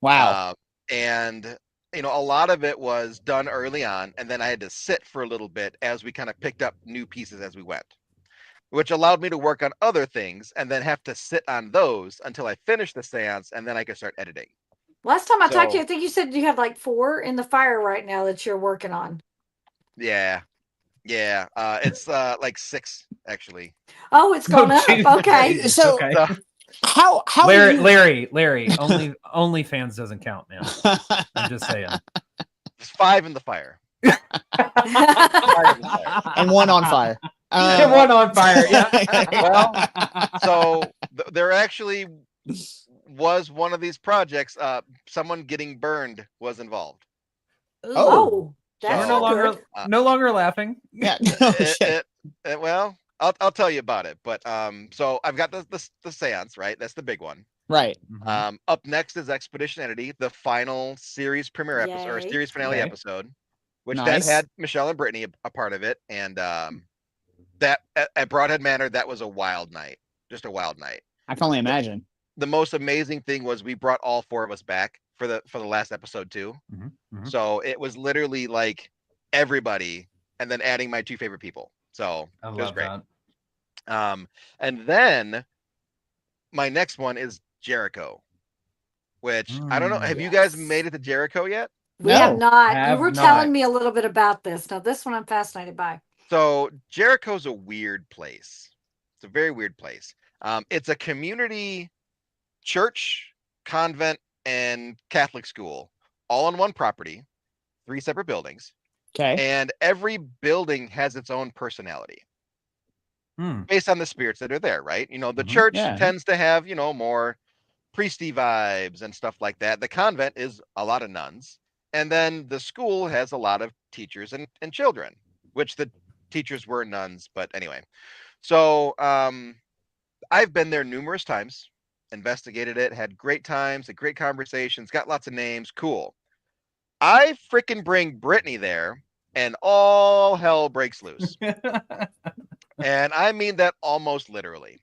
Wow. And, you know, a lot of it was done early on, and then I had to sit for a little bit as we kind of picked up new pieces as we went, which allowed me to work on other things and then have to sit on those until I finished the seance, and then I could start editing. Last time I talked to you, I think you said you have like 4 in the fire right now that you're working on. Yeah. It's like 6 actually. Oh, it's going up. Jesus. Okay. So how Larry, OnlyFans doesn't count, man. I'm just saying. There's 5 in the fire. 5 in the fire. And 1 on fire. And 1 on fire. Yeah. Well, so there actually was one of these projects. Someone getting burned was involved. Oh, that's we're no longer laughing. Yeah. Well, I'll tell you about it. But so I've got the seance, right? That's the big one. Right. Up next is Expedition Entity, the final series premiere episode or series finale episode, which that had Michelle and Brittany a part of it, and that at Broadhead Manor, that was a wild night, just a wild night. I can only imagine. The most amazing thing was we brought all 4 of us back for the last episode too. So it was literally like everybody, and then adding my 2 favorite people. So it was great. That. And then my next one is Jericho, which I don't know. Have you guys made it to Jericho yet? We have not. You were telling me a little bit about this. Now, this one I'm fascinated by. So Jericho's a weird place. It's a very weird place. It's a community church, convent, and Catholic school all on one property, 3 separate buildings. Okay. And every building has its own personality based on the spirits that are there, right? You know, the church tends to have, you know, more priesty vibes and stuff like that. The convent is a lot of nuns. And then the school has a lot of teachers and children, which the teachers were nuns. But anyway, so I've been there numerous times, investigated it, had great times, had great conversations, got lots of names. Cool. I freaking bring Brittany there and all hell breaks loose. And I mean that almost literally.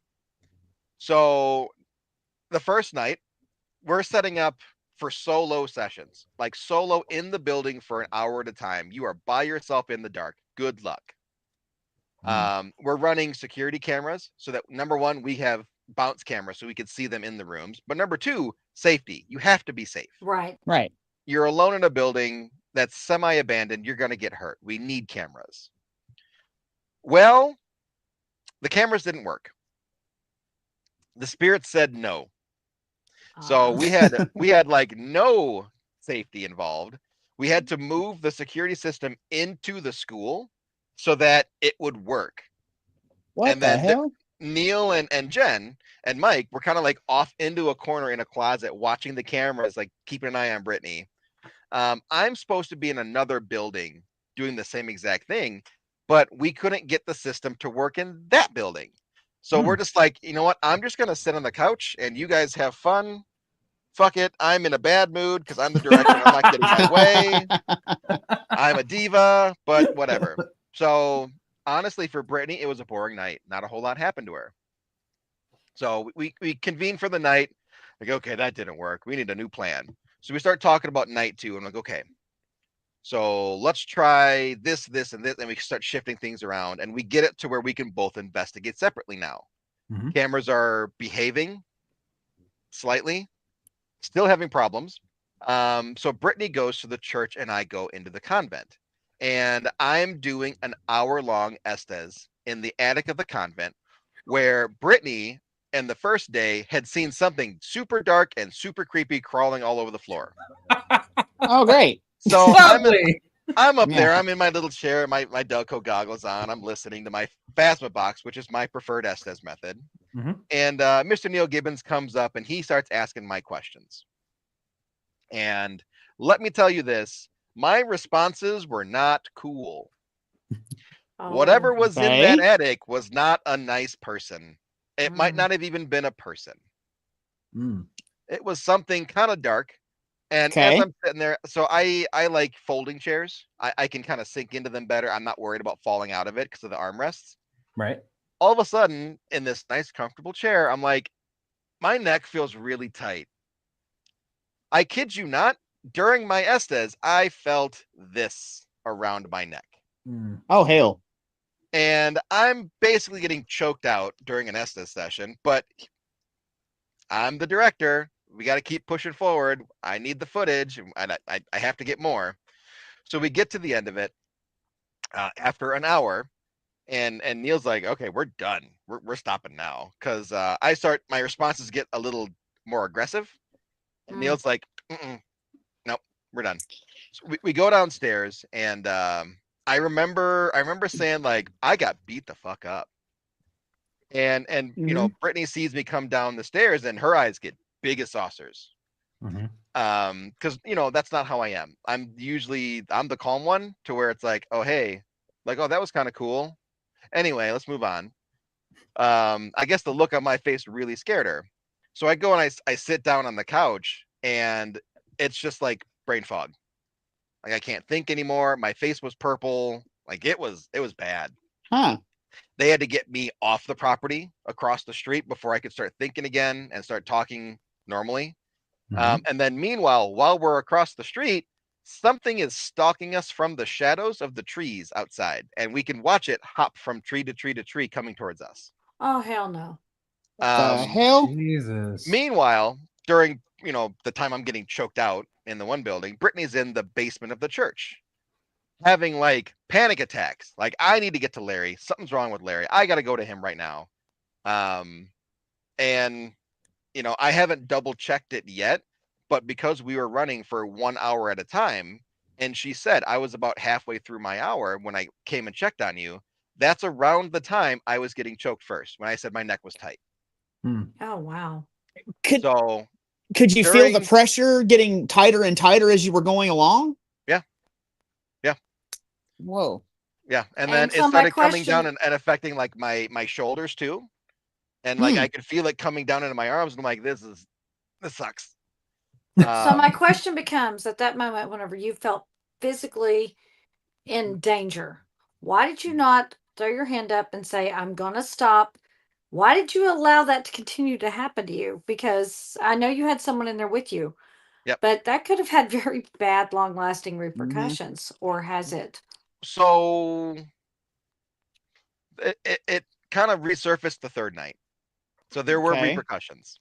So the first night, we're setting up for solo sessions, like solo in the building for an hour at a time. You are by yourself in the dark. Good luck. We're running security cameras so that, number 1, we have bounce cameras so we can see them in the rooms. But number 2, safety. You have to be safe. Right. Right. You're alone in a building. that's semi-abandoned, you're going to get hurt. We need cameras. Well, the cameras didn't work. The spirits said no. So we had like no safety involved. We had to move the security system into the school so that it would work. What and the then hell? Neil and Jen and Mike were kind of like off into a corner in a closet watching the cameras, like keeping an eye on Brittany. I'm supposed to be in another building doing the same exact thing, but we couldn't get the system to work in that building. So we're just like, you know what? I'm just going to sit on the couch and you guys have fun. Fuck it. I'm in a bad mood because I'm the director and I'm not getting my way. I'm a diva, but whatever. So honestly, for Brittany, it was a boring night. Not a whole lot happened to her. So we convened for the night. Like, okay, that didn't work. We need a new plan. So we start talking about night 2. And I'm like, okay, so let's try this, and this. And we start shifting things around. And we get it to where we can both investigate separately now. Cameras are behaving slightly, still having problems. So Brittany goes to the church and I go into the convent. And I'm doing an hour-long Estes in the attic of the convent where Brittany and the first day had seen something super dark and super creepy crawling all over the floor. Oh, great. So I'm up there. I'm in my little chair, my Delco goggles on. I'm listening to my Phasma box, which is my preferred Estes method. And Mr. Neil Gibbons comes up and he starts asking my questions. And let me tell you this, my responses were not cool. Whatever was in that attic was not a nice person. It might not have even been a person. It was something kind of dark. And as I'm sitting there, so I like folding chairs. I can kind of sink into them better. I'm not worried about falling out of it because of the armrests. Right. All of a sudden, in this nice, comfortable chair, I'm like, my neck feels really tight. I kid you not, during my Estes, I felt this around my neck. Oh, hell. And I'm basically getting choked out during an Estes session, but I'm the director. We got to keep pushing forward. I need the footage, and I have to get more. So we get to the end of it after an hour, and Neil's like, okay, we're done. We're stopping now. Because my responses get a little more aggressive. And Neil's like, nope, we're done. So we go downstairs, and I remember saying, like, I got beat the fuck up. And you know, Brittany sees me come down the stairs and her eyes get big as saucers. Because you know, that's not how I am. I'm the calm one to where it's like, oh hey, like, oh, that was kind of cool. Anyway, let's move on. I guess the look on my face really scared her. So I go and I sit down on the couch and it's just like brain fog. Like I can't think anymore. My face was purple. Like it was bad. They had to get me off the property across the street before I could start thinking again and start talking normally. And then meanwhile, while we're across the street, something is stalking us from the shadows of the trees outside, and we can watch it hop from tree to tree to tree coming towards us. Oh, hell no. The hell? Jesus. Meanwhile, during, you know, the time I'm getting choked out in the one building, Brittany's in the basement of the church having like panic attacks. Like, I need to get to Larry. Something's wrong with Larry. I got to go to him right now. And, you know, I haven't double checked it yet, but because we were running for 1 hour at a time, and she said I was about halfway through my hour when I came and checked on you, that's around the time I was getting choked first, when I said my neck was tight. Oh, wow. Could you feel the pressure getting tighter and tighter as you were going along? Yeah. Whoa. Yeah. And then it started coming down and affecting like my shoulders too. And like I could feel it coming down into my arms. And I'm like, this sucks. So my question becomes, at that moment, whenever you felt physically in danger, why did you not throw your hand up and say, I'm gonna stop? Why did you allow that to continue to happen to you? Because I know you had someone in there with you. Yep. But that could have had very bad, long-lasting repercussions, or has it? So it kind of resurfaced the third night. So there were repercussions.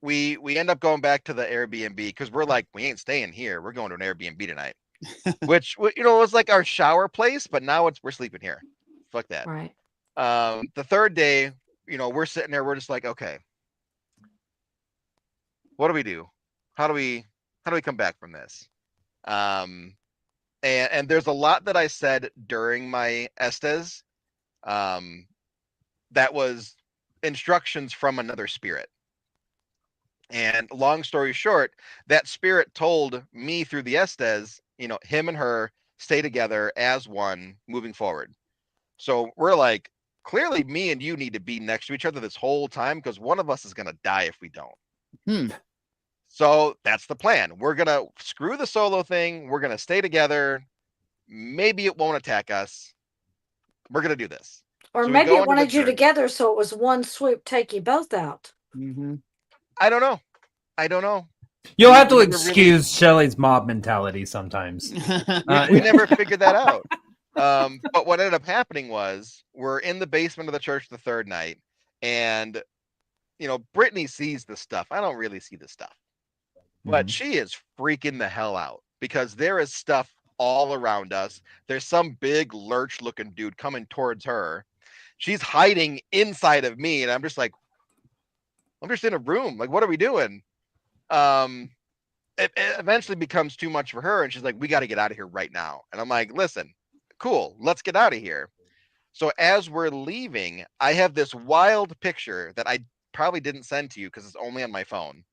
we end up going back to the Airbnb because we're like, we ain't staying here. We're going to an Airbnb tonight, which was like our shower place, but now we're sleeping here. Fuck that. Right. The third day, we're sitting there. We're just like, okay, what do we do? How do we come back from this? And there's a lot that I said during my Estes, that was instructions from another spirit. And long story short, that spirit told me through the Estes, him and her stay together as one moving forward. So we're like, clearly me and you need to be next to each other this whole time because one of us is going to die if we don't. So that's the plan. We're going to screw the solo thing. We're going to stay together. Maybe it won't attack us. We're going to do this. Or so maybe it wanted you together, so it was one swoop, take you both out. Mm-hmm. I don't know. You'll have to excuse Shelley's mob mentality sometimes. We never figured that out. But what ended up happening was we're in the basement of the church the third night, and Brittany sees the stuff. I don't really see the stuff, but she is freaking the hell out because there is stuff all around us. There's some big lurch looking dude coming towards her. She's hiding inside of me, and I'm just like, I'm just in a room. Like, what are we doing? It eventually becomes too much for her, and she's like, we got to get out of here right now. And I'm like, listen, cool, let's get out of here. So as we're leaving, I have this wild picture that I probably didn't send to you because it's only on my phone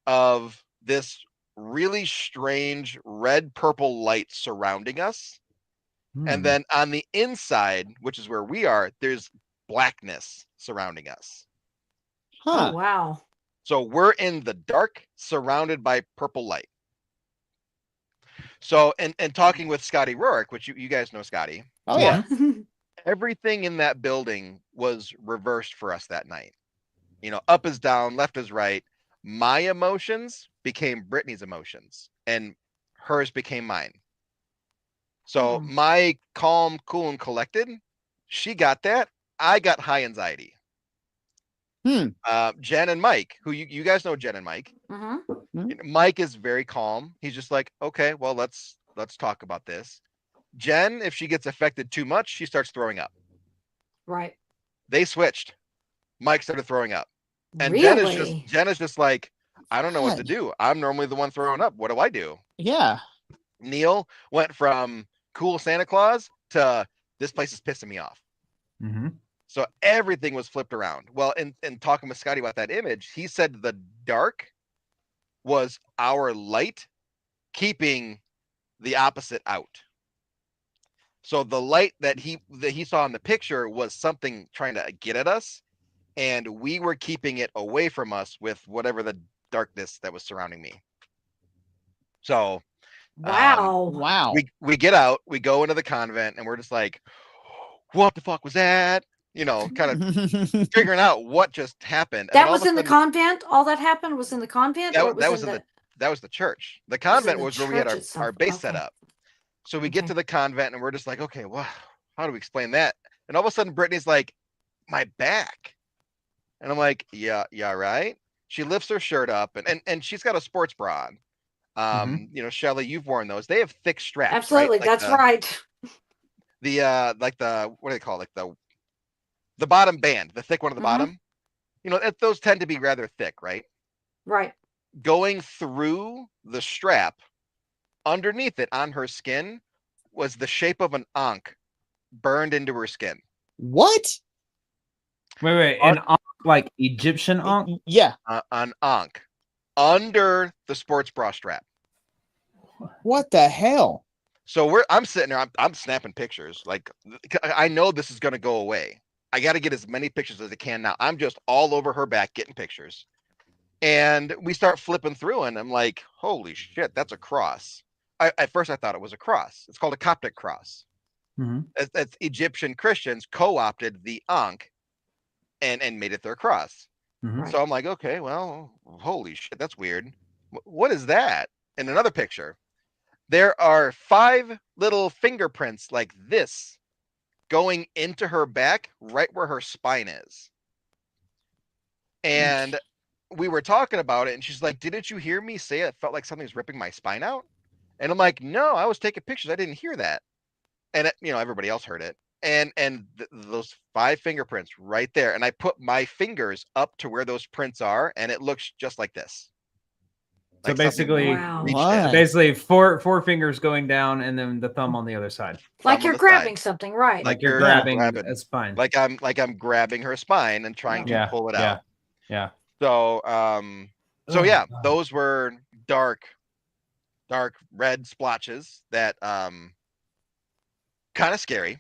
of this really strange red purple light surrounding us. And then on the inside, which is where we are, there's blackness surrounding us. Oh, wow. So we're in the dark, surrounded by purple light. So, and talking with Scotty Rourke, which you guys know Scotty. Oh, yeah. Everything in that building was reversed for us that night. Up is down, left is right. My emotions became Brittany's emotions, and hers became mine. So my calm, cool, and collected, she got that. I got high anxiety. Jen and Mike, who you guys know Jen and Mike. Mike is very calm. He's just like, okay, well, let's talk about this. Jen, if she gets affected too much, she starts throwing up. Right. They switched. Mike started throwing up. And really? Jen is just like, I don't know what to do. I'm normally the one throwing up. What do I do? Yeah. Neil went from cool Santa Claus to this place is pissing me off. So everything was flipped around. Well, in talking with Scotty about that image, he said the dark was our light keeping the opposite out. So the light that he saw in the picture was something trying to get at us, and we were keeping it away from us with whatever the darkness that was surrounding me. So wow. We get out, we go into the convent, and we're just like, what the fuck was that? Kind of figuring out what just happened. That was in the convent? All that happened was in the convent? That was the church. The convent was where we had our base set up. So we get to the convent, and we're just like, okay, well, how do we explain that? And all of a sudden, Brittany's like, my back. And I'm like, yeah, right. She lifts her shirt up, and she's got a sports bra on. Shelley, you've worn those. They have thick straps. Absolutely, right? that's right. Like the what do they call it? Like the bottom band, the thick one at the bottom. Those tend to be rather thick, right? Right. Going through the strap, underneath it on her skin was the shape of an ankh burned into her skin. What? Wait, an ankh, like Egyptian ankh? Yeah. An ankh under the sports bra strap. What the hell? So I'm sitting there, I'm snapping pictures. Like, I know this is going to go away. I got to get as many pictures as I can now. I'm just all over her back getting pictures. And we start flipping through, and I'm like, holy shit, that's a cross. At first, I thought it was a cross. It's called a Coptic cross. It's Egyptian Christians co-opted the ankh and made it their cross. So I'm like, okay, well, holy shit, that's weird. What is that? In another picture, there are 5 little fingerprints like this going into her back, right where her spine is. And we were talking about it, and she's like, "Didn't you hear me say it felt like something's ripping my spine out?" And I'm like, "No, I was taking pictures. I didn't hear that." And everybody else heard it. And those 5 fingerprints right there, and I put my fingers up to where those prints are, and it looks just like this. So basically, basically four fingers going down, and then the thumb on the other side. Like you're grabbing something, right? Like you're grabbing a spine. Like I'm grabbing her spine and trying to pull it out. Yeah. So yeah, those were dark red splotches that kind of scary.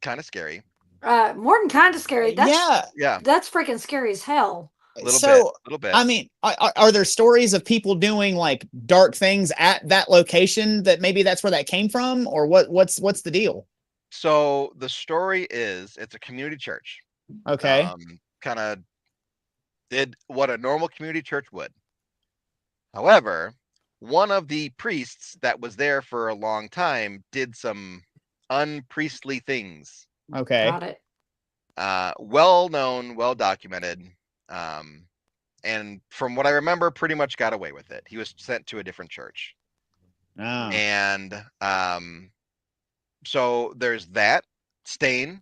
More than kind of scary. That's, yeah. That's freaking scary as hell. A little bit. I mean, are there stories of people doing like dark things at that location that maybe that's where that came from, or what's the deal? So the story is it's a community church. Okay. Kind of did what a normal community church would. However, one of the priests that was there for a long time did some unpriestly things. Okay. Got it. Well known, well documented. And from what I remember, pretty much got away with it. He was sent to a different church. Oh. And so there's that stain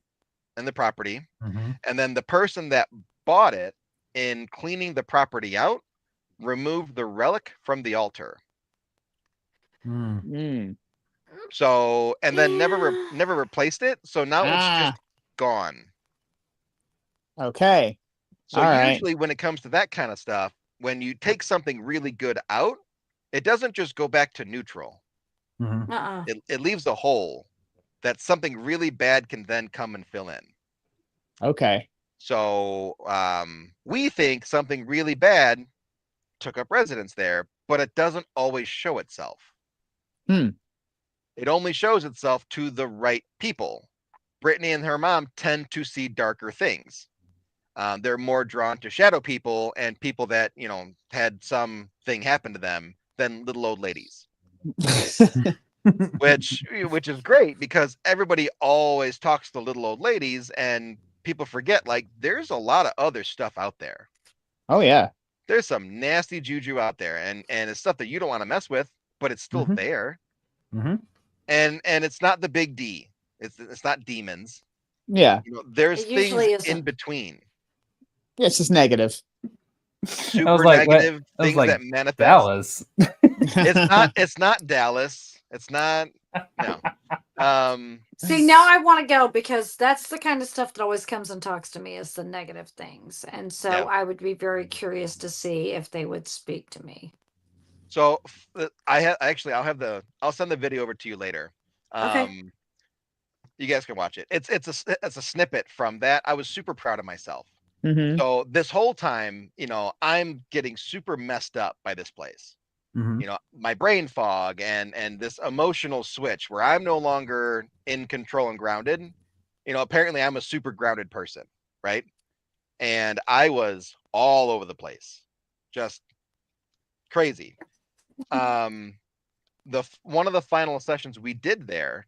in the property. Mm-hmm. And then the person that bought it, in cleaning the property out, removed the relic from the altar. So, and then never replaced it. So now it's just gone. Okay. So usually when it comes to that kind of stuff, when you take something really good out, it doesn't just go back to neutral. Mm-hmm. It leaves a hole that something really bad can then come and fill in. Okay. So we think something really bad took up residence there, but it doesn't always show itself. It only shows itself to the right people. Brittany and her mom tend to see darker things. They're more drawn to shadow people and people that, had something happen to them than little old ladies. which is great because everybody always talks to little old ladies, and people forget, like, there's a lot of other stuff out there. Oh yeah. There's some nasty juju out there, and it's stuff that you don't want to mess with, but it's still there. Mm-hmm. And it's not the big D. It's not demons. Yeah. There's things in between. Yeah, it's just negative. Super negative things that manifest. Dallas. It's not Dallas. It's not. No. See, now I want to go because that's the kind of stuff that always comes and talks to me is the negative things. And so I would be very curious to see if they would speak to me. So I'll send the video over to you later. Okay. You guys can watch it. It's a snippet from that. I was super proud of myself. Mm-hmm. So this whole time, I'm getting super messed up by this place. Mm-hmm. My brain fog and this emotional switch where I'm no longer in control and grounded. Apparently I'm a super grounded person, right? And I was all over the place, just crazy. One of the final sessions we did there,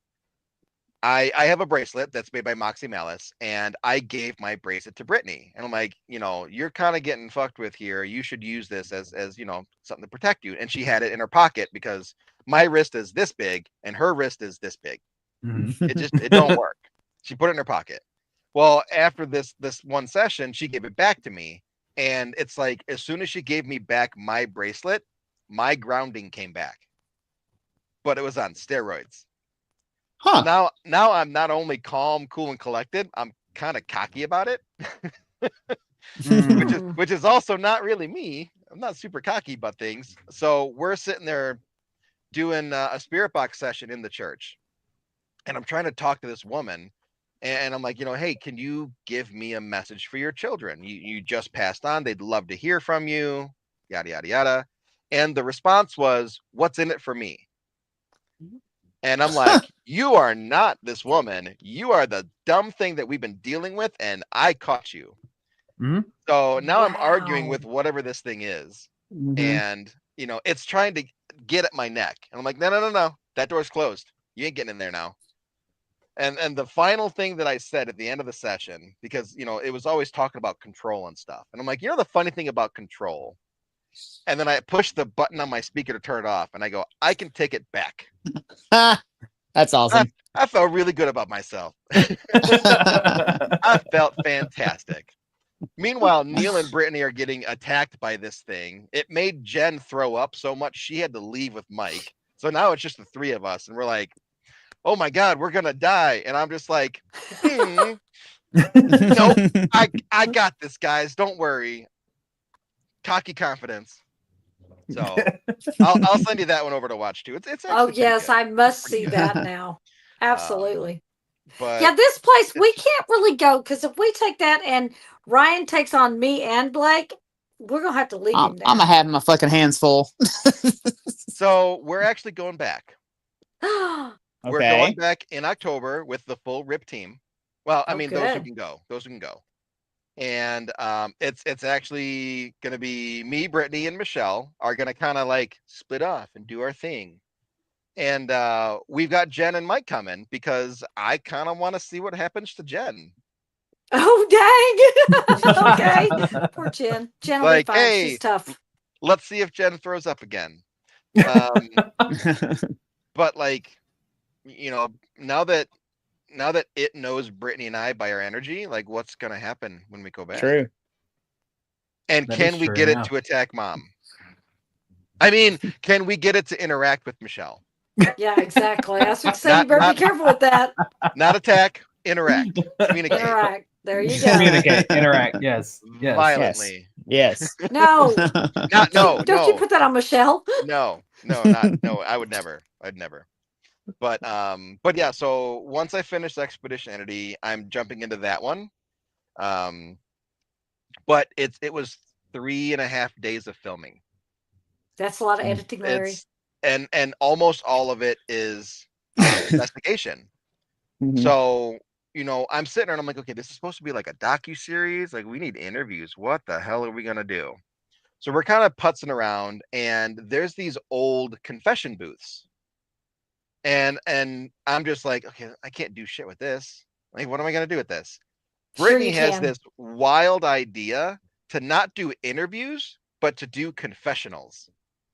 I have a bracelet that's made by Moxie Malice, and I gave my bracelet to Brittany, and I'm like, you're kind of getting fucked with here. You should use this as something to protect you. And she had it in her pocket because my wrist is this big and her wrist is this big. Mm-hmm. It don't work. She put it in her pocket. Well, after this one session, she gave it back to me, and it's like as soon as she gave me back my bracelet, my grounding came back, but it was on steroids. Huh. Now I'm not only calm, cool, and collected, I'm kind of cocky about it, which is also not really me. I'm not super cocky about things. So we're sitting there doing a spirit box session in the church, and I'm trying to talk to this woman, and I'm like, hey, can you give me a message for your children? You just passed on. They'd love to hear from you, yada, yada, yada. And the response was, what's in it for me? And I'm like, you are not this woman. You are the dumb thing that we've been dealing with, and I caught you. Mm-hmm. So now I'm arguing with whatever this thing is. Mm-hmm. And, it's trying to get at my neck. And I'm like, no. That door's closed. You ain't getting in there now. And the final thing that I said at the end of the session, because it was always talking about control and stuff, and I'm like, the funny thing about control, and then I pushed the button on my speaker to turn it off, and I go, I can take it back. That's awesome. I felt really good about myself. I felt fantastic. Meanwhile, Neil and Brittany are getting attacked by this thing. It made Jen throw up so much she had to leave with Mike. So now it's just the three of us, and we're like, oh my God, we're gonna die. And I'm just like, nope, I got this, guys. Don't worry. Cocky confidence. So I'll send you that one over to watch too. It's oh yes, good. I must see that now. Absolutely. But yeah, this place we can't really go because if we take that and Ryan takes on me and Blake, we're gonna have to leave him there. I'm gonna have my fucking hands full. So we're actually going back. Okay. We're going back in October with the full RIP team. Well, I mean, good. those who can go. And it's actually gonna be me, Brittany, and Michelle are gonna kind of like split off and do our thing. And we've got Jen and Mike coming because I kind of want to see what happens to Jen. Oh dang! Okay, poor Jen. Jen will Like, be fine. hey, she's tough. Let's see if Jen throws up again. But like, now that it knows Brittany and I by our energy, like, what's gonna happen when we go back? True. And That can is we true, get yeah. it to attack Mom? I mean, can we get it to interact with Michelle? Yeah, exactly. I was saying you better be careful with that. Not attack, interact, communicate. Interact. There you go. Communicate, interact. Yes. Violently. Yes. No. No. Don't you put that on Michelle? No. I would never. I'd never. But yeah. So once I finish Expedition Entity, I'm jumping into that one. But it was 3.5 days of filming. That's a lot of editing, Larry. And almost all of it is investigation. Mhm. So, I'm sitting there and I'm like, okay, this is supposed to be like a docu-series. Like, we need interviews. What the hell are we gonna do? So we're kind of putzing around, and there's these old confession booths. And I'm just like, okay, I can't do shit with this. Like, what am I gonna do with this? Brittany has this wild idea to not do interviews, but to do confessionals.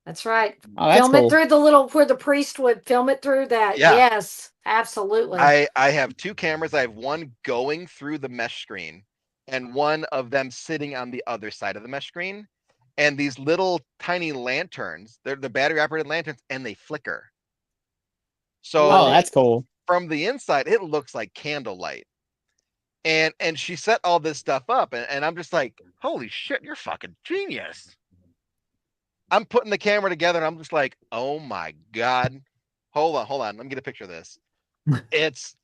That's right. Oh, that's film cool. it through the little where the priest would film it through that. Yeah. Yes, absolutely. I have two cameras. I have one going through the mesh screen and one of them sitting on the other side of the mesh screen. And these little tiny lanterns, they're the battery operated lanterns, and they flicker. So that's cool. From the inside, it looks like candlelight. And she set all this stuff up, and I'm just like, holy shit, you're fucking genius. I'm putting the camera together and I'm just like, oh my God. Hold on. Let me get a picture of this. It's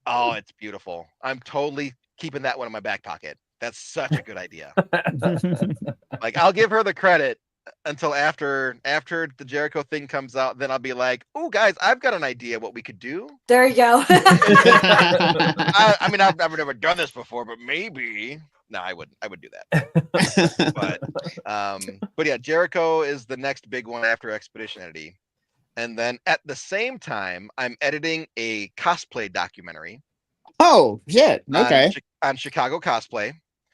beautiful. I'm totally keeping that one in my back pocket. That's such a good idea. Like, I'll give her the credit until after the Jericho thing comes out. Then I'll be like, oh guys, I've got an idea what we could do. There you go. I mean, I've never done this before, but maybe. No, I would do that. But yeah, Jericho is the next big one after Expedition Entity. And then at the same time, I'm editing a cosplay documentary. Oh shit! Okay. On Chicago cosplay.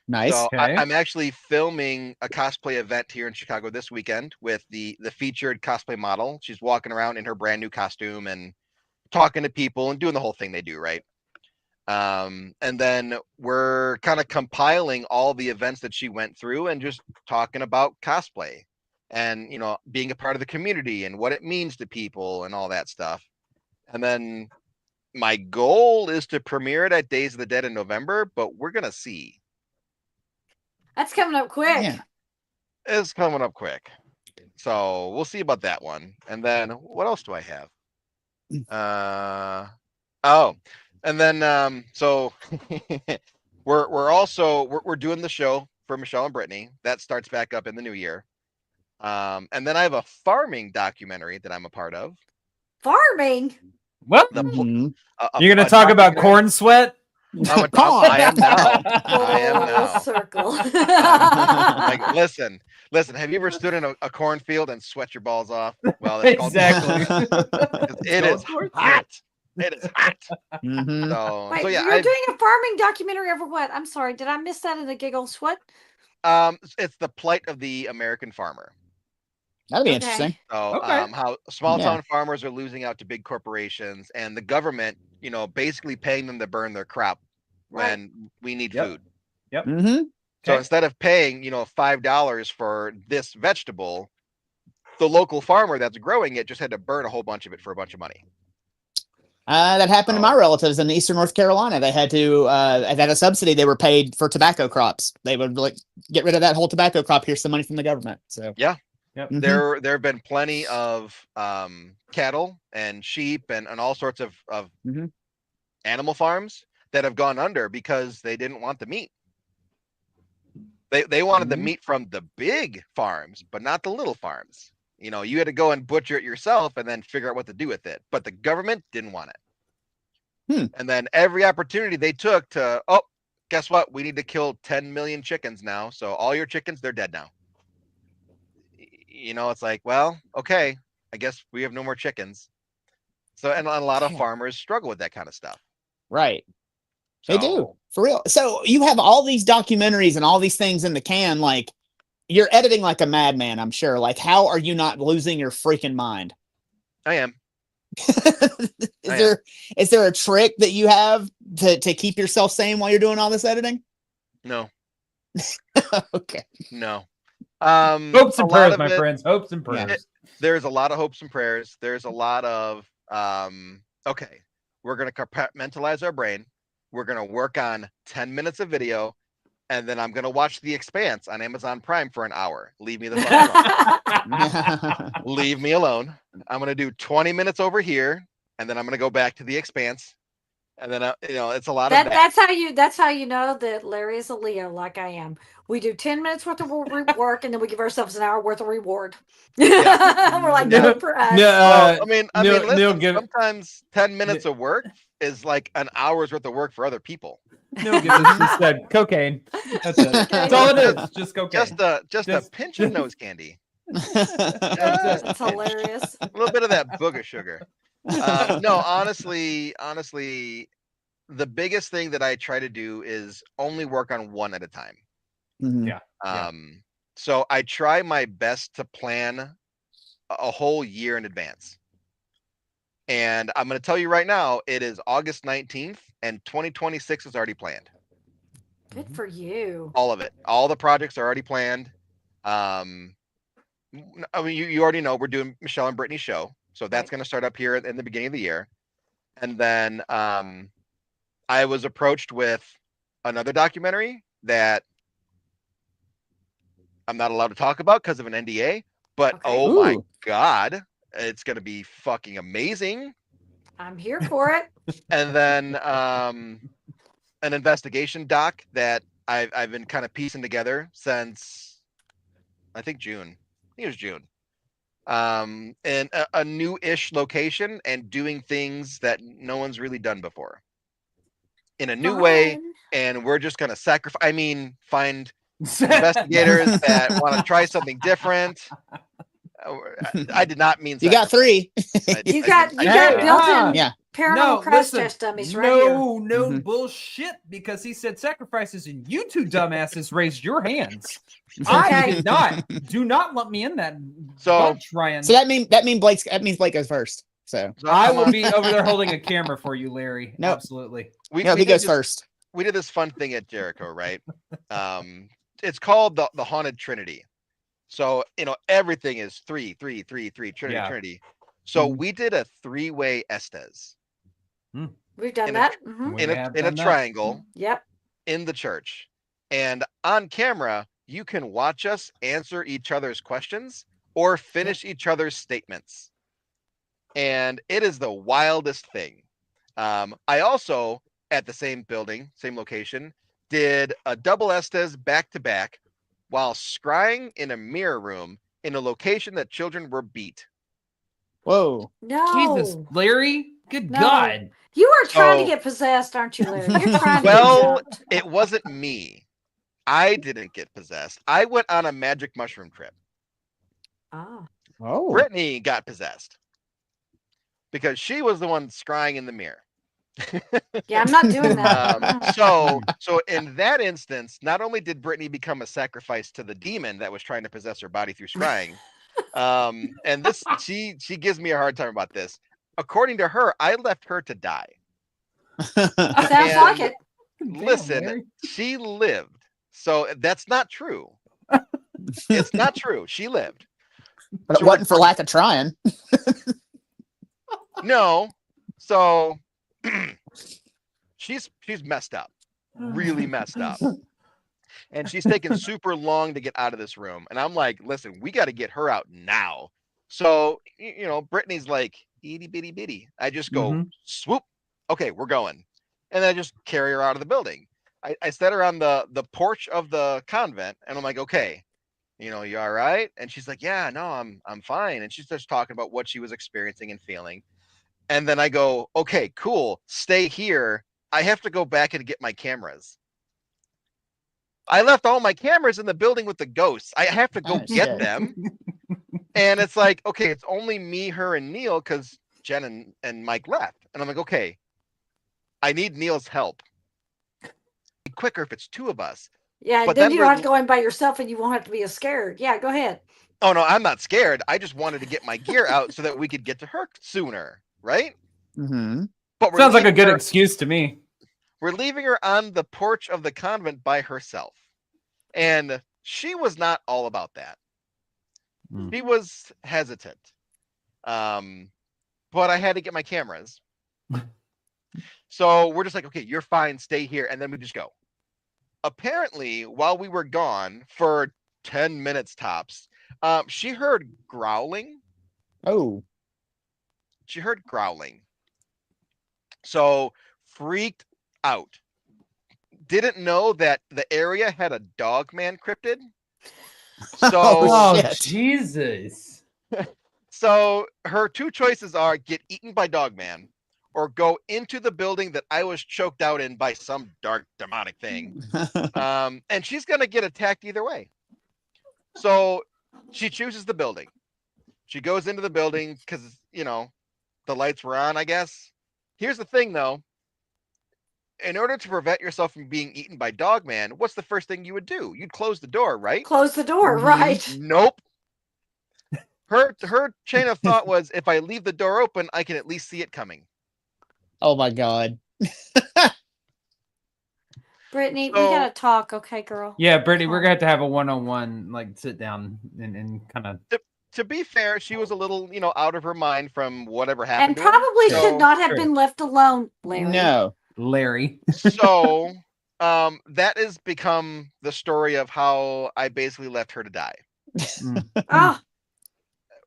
Nice. So Okay. I'm actually filming a cosplay event here in Chicago this weekend with the featured cosplay model. She's walking around in her brand new costume and talking to people and doing the whole thing they do, right? And then we're kind of compiling all the events that she went through and just talking about cosplay and, being a part of the community and what it means to people and all that stuff. And then my goal is to premiere it at Days of the Dead in November, but we're going to see. That's coming up quick. Yeah. It's coming up quick. So we'll see about that one. And then what else do I have? And then so we're doing the show for Michelle and Brittany. That starts back up in the new year. And then I have a farming documentary that I'm a part of. Farming? What? Mhm. You're gonna talk about corn sweat? I am now. I am now. Circle. Like, listen. Have you ever stood in a cornfield and sweat your balls off? Well, that's Exactly. called it is hot. It is hot. Wait, So yeah, you're doing a farming documentary over what? I'm sorry, did I miss that in the giggles? What? It's the plight of the American farmer. That'd be interesting. So, how small town farmers are losing out to big corporations, and the government, basically paying them to burn their crop when we need food. Yep. So instead of paying, $5 for this vegetable, the local farmer that's growing it just had to burn a whole bunch of it for a bunch of money. That happened to my relatives in eastern North Carolina. They had to, they had a subsidy. They were paid for tobacco crops. They would get rid of that whole tobacco crop. Here's some money from the government. So yeah. Yep. There have been plenty of cattle and sheep and all sorts of animal farms that have gone under because they didn't want the meat. They wanted the meat from the big farms, but not the little farms. You had to go and butcher it yourself and then figure out what to do with it. But the government didn't want it. And then every opportunity they took to, guess what? We need to kill 10 million chickens now. So all your chickens, they're dead now. It's like, well, okay, I guess we have no more chickens. So, and a lot of farmers struggle with that kind of stuff. Right. They do, for real. So you have all these documentaries and all these things in the can, like you're editing like a madman, I'm sure. Like, how are you not losing your freaking mind? I am. Is there a trick that you have to keep yourself sane while you're doing all this editing? No. Okay. No. Hopes and prayers, my friends. Hopes and prayers. There's a lot of hopes and prayers. There's a lot of okay, we're gonna compartmentalize our brain. We're gonna work on 10 minutes of video, and then I'm gonna watch The Expanse on Amazon Prime for an hour. Leave me the fuck alone. Leave me alone. I'm gonna do 20 minutes over here, and then I'm gonna go back to The Expanse. And then it's a lot of that. That's how you know that Larry is a Leo, like I am. We do 10 minutes worth of work, and then we give ourselves an hour worth of reward. Yeah. We're like, no, for us. Well, listen, sometimes 10 minutes of work is like an hour's worth of work for other people. No, just said cocaine. That's it. That's all it is. Just cocaine. Just a pinch of nose candy. It's hilarious. A little bit of that booger sugar. No, honestly, the biggest thing that I try to do is only work on one at a time. Yeah. So I try my best to plan a whole year in advance. And I'm going to tell you right now, it is August 19th and 2026 is already planned. Good for you. All of it. All the projects are already planned. I mean, you already know we're doing Michelle and Brittany's show. So that's going to start up here in the beginning of the year. And then I was approached with another documentary that I'm not allowed to talk about because of an NDA. But oh my God, it's going to be fucking amazing. I'm here for it. And then an investigation doc that I've been kind of piecing together since I think June. I think it was June. And a new-ish location and doing things that no one's really done before in a new way. And we're just going to find investigators that want to try something different. I did not mean you got three. You got built-in paranormal crash test dummies right here. No bullshit, because he said sacrifices and you two dumbasses raised your hands. I did not. Do not lump me in that. So that means Blake goes first. So I will be over there holding a camera for you, Larry. Nope. Absolutely. He goes first. We did this fun thing at Jericho, right? It's called the Haunted Trinity. So everything is 3, 3, 3, 3, Trinity, Trinity. So we did a 3-way Estes. We've done that in a triangle. Yep. In the church, and on camera, you can watch us answer each other's questions or finish each other's statements. And it is the wildest thing. I also, at the same building, same location, did a double Estes back to back while scrying in a mirror room in a location that children were beat. Whoa. No. Jesus, Larry. Good God. You are trying to get possessed, aren't you, Larry? You're trying to it wasn't me. I didn't get possessed. I went on a magic mushroom trip. Oh. Brittany got possessed. because she was the one scrying in the mirror. Yeah, I'm not doing that. So in that instance, not only did Brittany become a sacrifice to the demon that was trying to possess her body through scrying, and this she gives me a hard time about this. According to her, I left her to die. Sounds like it. Listen, she lived. So that's not true. It's not true. She lived. But it wasn't for lack of trying. No. So she's messed up. Really messed up. And she's taken super long to get out of this room. And I'm like, listen, we got to get her out now. So, you know, Brittany's like, itty bitty bitty. I just go swoop. Okay, we're going. And I just carry her out of the building. I set her on the porch of the convent, and I'm like, okay, you know, you all right? And she's like, yeah, no, I'm fine. And she starts talking about what she was experiencing and feeling. And then I go, okay, cool, stay here. I have to go back and get my cameras. I left all my cameras in the building with the ghosts. I have to go get them. And it's like, okay, it's only me, her, and Neil because Jen and Mike left. And I'm like, okay, I need Neil's help. Be quicker if it's two of us. Yeah, but then you don't have to go in by yourself and you won't have to be as scared. Yeah, go ahead. Oh, no, I'm not scared. I just wanted to get my gear out so that we could get to her sooner, right? Mm-hmm. But sounds like a good excuse to me. We're leaving her on the porch of the convent by herself. And she was not all about that. She was hesitant. But I had to get my cameras. So we're just like, okay, you're fine, stay here, and then we just go. Apparently, while we were gone for 10 minutes tops, she heard growling. Oh. She heard growling. So freaked out. Didn't know that the area had a dogman cryptid. So Jesus. So her two choices are get eaten by dogman or go into the building that I was choked out in by some dark demonic thing. And she's gonna get attacked either way. So she chooses the building. She goes into the building because, you know, the lights were on, I guess. Here's the thing, though. In order to prevent yourself from being eaten by Dogman, what's the first thing you would do? You'd close the door, right? Close the door, right? Nope. Her chain of thought was, if I leave the door open, I can at least see it coming. Oh, my God. Brittany, we got to talk, okay, girl? Yeah, Brittany, we're going to have a one-on-one, like, sit down and kind of... To be fair, she was a little, you know, out of her mind from whatever happened. And probably should not have been left alone, Larry. No. Larry. So, that has become the story of how I basically left her to die.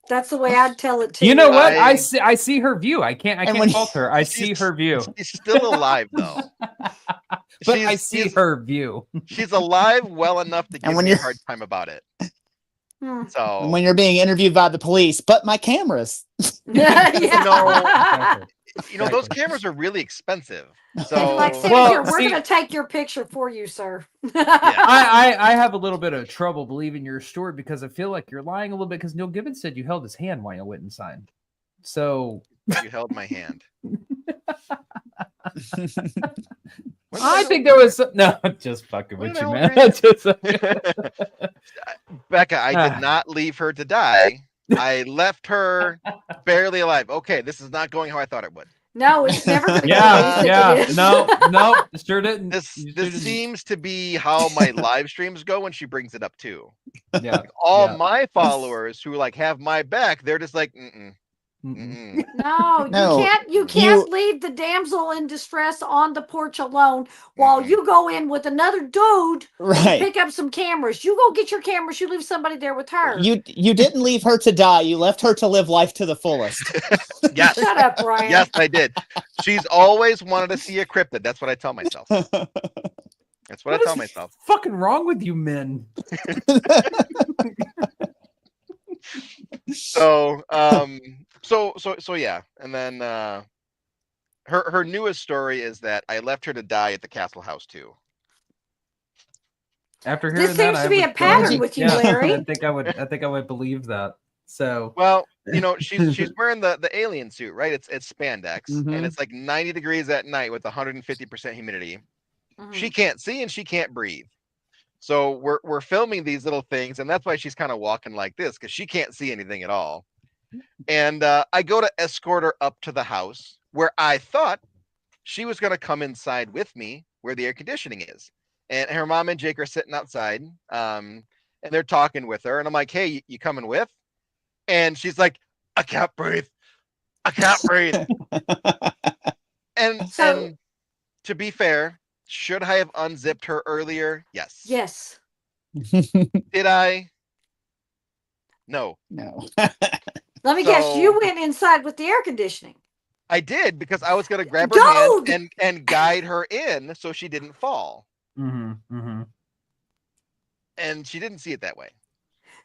That's the way I'd tell it too. You know what? I see her view. I can't fault her. I see her view. She's still alive though. But I see her view. She's alive well enough to give me a hard time about it. So when you're being interviewed by the police, but my cameras. You know, those cameras are really expensive. So like, we're going to take your picture for you, sir. I have a little bit of trouble believing your story because I feel like you're lying a little bit because Neil Gibbons said you held his hand while you went inside. So you held my hand. I think there was no, just fucking with you, man. Becca, I did not leave her to die. I left her barely alive. Okay, this is not going how I thought it would. No, it's never going to go. Yeah. No, sure didn't. This seems to be how my live streams go when she brings it up too. Yeah. Like all my followers who like have my back, they're just like, No, you can't leave the damsel in distress on the porch alone while you go in with another dude and pick up some cameras. You go get your cameras, you leave somebody there with her. You didn't leave her to die, you left her to live life to the fullest. Yes. Shut up, Brian. Yes, I did. She's always wanted to see a cryptid. That's what I tell myself. That's what I tell myself. Fucking wrong with you men. So yeah, and then her newest story is that I left her to die at the Castle House too. After hearing this seems to be a pattern with you, Larry. I think I would believe that. So well, you know, she's wearing the alien suit, right? It's spandex, and it's like 90 degrees at night with 150% humidity. She can't see and she can't breathe. So we're filming these little things, and that's why she's kind of walking like this, because she can't see anything at all. And I go to escort her up to the house where I thought she was going to come inside with me where the air conditioning is. And her mom and Jake are sitting outside, and they're talking with her. And I'm like, hey, you coming with? And she's like, I can't breathe. I can't breathe. and to be fair, should I have unzipped her earlier? Yes. Yes. Did I? No. Let me guess, you went inside with the air conditioning. I did, because I was going to grab her hand and guide her in so she didn't fall. And she didn't see it that way.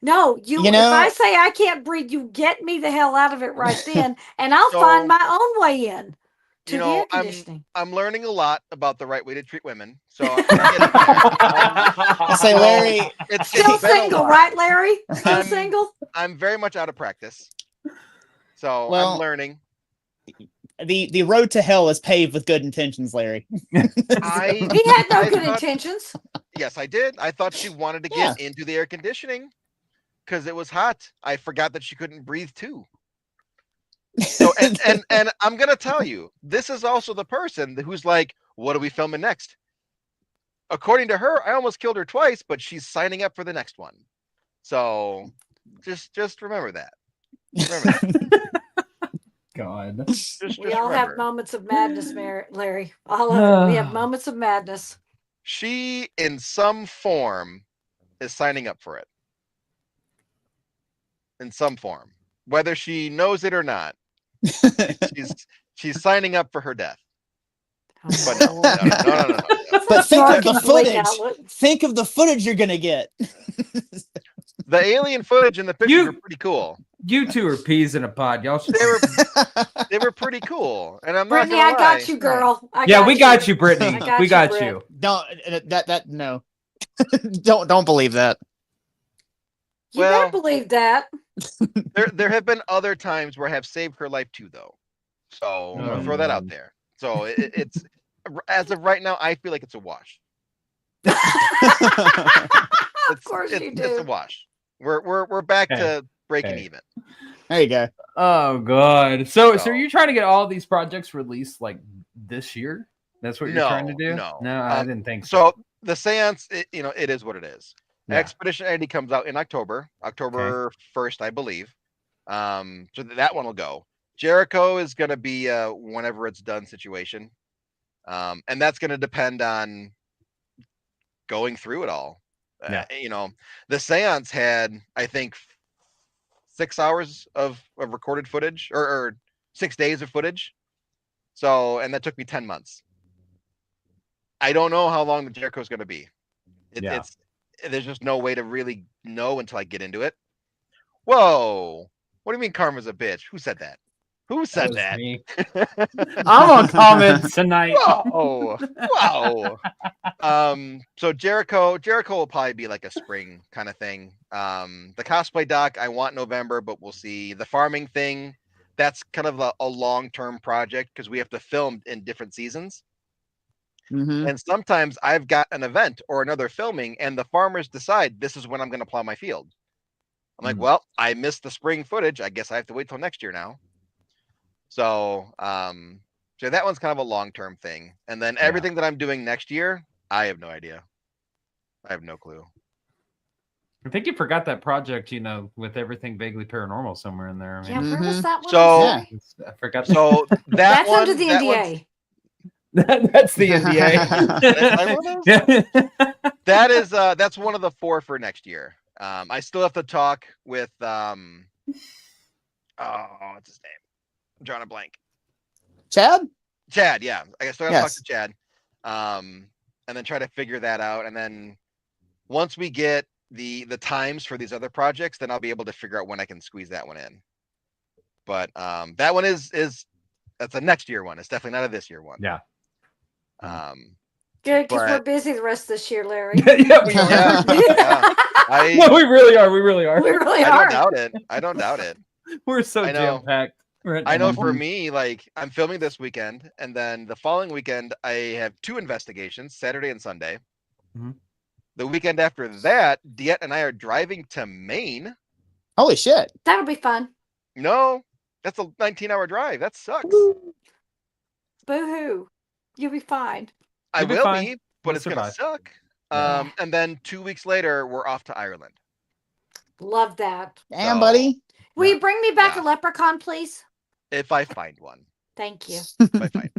No, if I say I can't breathe, you get me the hell out of it right then, and I'll find my own way in to the air conditioning. I'm learning a lot about the right way to treat women. So I'll say, Larry, it's still single, right, Larry? Still single? I'm very much out of practice. So I'm learning. The road to hell is paved with good intentions, Larry. He had no good intentions. Yes, I did. I thought she wanted to get into the air conditioning because it was hot. I forgot that she couldn't breathe too. So and I'm gonna tell you, this is also the person who's like, what are we filming next? According to her, I almost killed her twice, but she's signing up for the next one. So just remember that. Remember that. God. We all have moments of madness, Larry. All of it. We have moments of madness. She, in some form, is signing up for it. In some form. Whether she knows it or not. She's signing up for her death. But no. But think of the footage. Think of the footage you're gonna get. The alien footage in the pictures are pretty cool. You two are peas in a pod. Y'all should. They were pretty cool. And I'm Brittany, not gonna lie. I got you, girl. We got you, Brittany. We got you. Don't no. don't believe that. You better believe that. There have been other times where I have saved her life too, though. So I'm gonna throw that out there. So it's as of right now, I feel like it's a wash. Of course you do. It's a wash. We're back to breaking even. There you go. Oh God. So you're trying to get all these projects released like this year? That's what you're trying to do? No, I didn't think so. So the seance, it is what it is. Yeah. Expedition Eddie comes out in October 1st, I believe. So that one will go. Jericho is going to be a whenever it's done situation. And that's going to depend on going through it all. The seance had, I think, 6 hours of recorded footage or 6 days of footage. So, and that took me 10 months. I don't know how long the Jericho is going to be. There's just no way to really know until I get into it. Whoa. What do you mean karma's a bitch? Who said that? Who said that? Me. I'm on comments tonight. Whoa. So Jericho will probably be like a spring kind of thing. The cosplay doc, I want November, but we'll see. The farming thing, that's kind of a long-term project because we have to film in different seasons. And sometimes I've got an event or another filming and the farmers decide this is when I'm going to plow my field. I'm like, well, I missed the spring footage. I guess I have to wait till next year now. So that one's kind of a long-term thing. And then everything that I'm doing next year, I have no idea. I have no clue. I think you forgot that project, with everything vaguely paranormal somewhere in there. Where was that one? So I forgot. So that's under the NDA. That's the NDA. That's one of the 4 for next year. I still have to talk with what's his name? I'm drawing a blank. Chad, yeah. I still have to talk to Chad. And then try to figure that out. And then once we get the times for these other projects, then I'll be able to figure out when I can squeeze that one in. But that one is that's a next year one. It's definitely not a this year one. Yeah. Good, because we're busy the rest of this year, Larry. Yeah, we are. Yeah. No, we really are. We really are. We really I are. don't doubt it. We're so jam packed. I know for me, like I'm filming this weekend, and then the following weekend I have 2 investigations, Saturday and Sunday. Mm-hmm. The weekend after that, Diet and I are driving to Maine. Holy shit! That'll be fun. No, that's a 19-hour drive. That sucks. Boo-hoo. You'll be fine. I will be, but it's gonna suck. Yeah. And then 2 weeks later, we're off to Ireland. Love that. Damn, buddy. Will you bring me back a leprechaun, please? If I find one. Thank you. If I find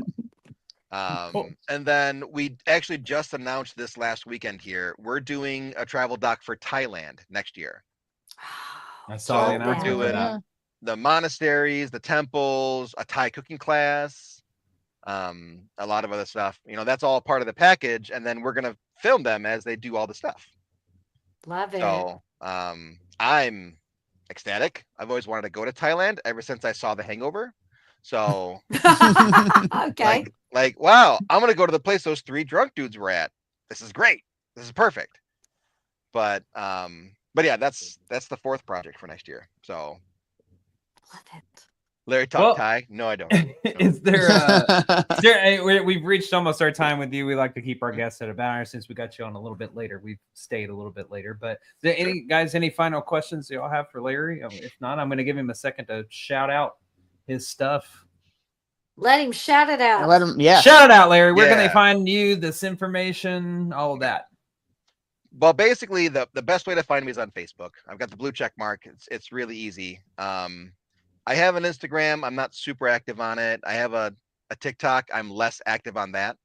one. And then we actually just announced this last weekend here. We're doing a travel doc for Thailand next year. I saw so we're doing the monasteries, the temples, a Thai cooking class, a lot of other stuff. You know, that's all part of the package. And then we're going to film them as they do all the stuff. Love it. So I'm ecstatic. I've always wanted to go to Thailand ever since I saw The Hangover. So okay. Like, wow, I'm gonna go to the place those 3 drunk dudes were at. This is great. This is perfect. But yeah, that's the 4th project for next year. So love it. Larry talk Thai? No, I don't. Is there we've reached almost our time with you. We like to keep our guests at about an hour since we got you on a little bit later. We've stayed a little bit later. But is there any final questions y'all have for Larry? If not, I'm gonna give him a second to shout out his stuff. Let him shout it out. Shout it out, Larry. Where can they find you, this information, all of that? Well, basically the best way to find me is on Facebook. I've got the blue check mark. It's really easy. I have an Instagram. I'm not super active on it. I have a TikTok. I'm less active on that.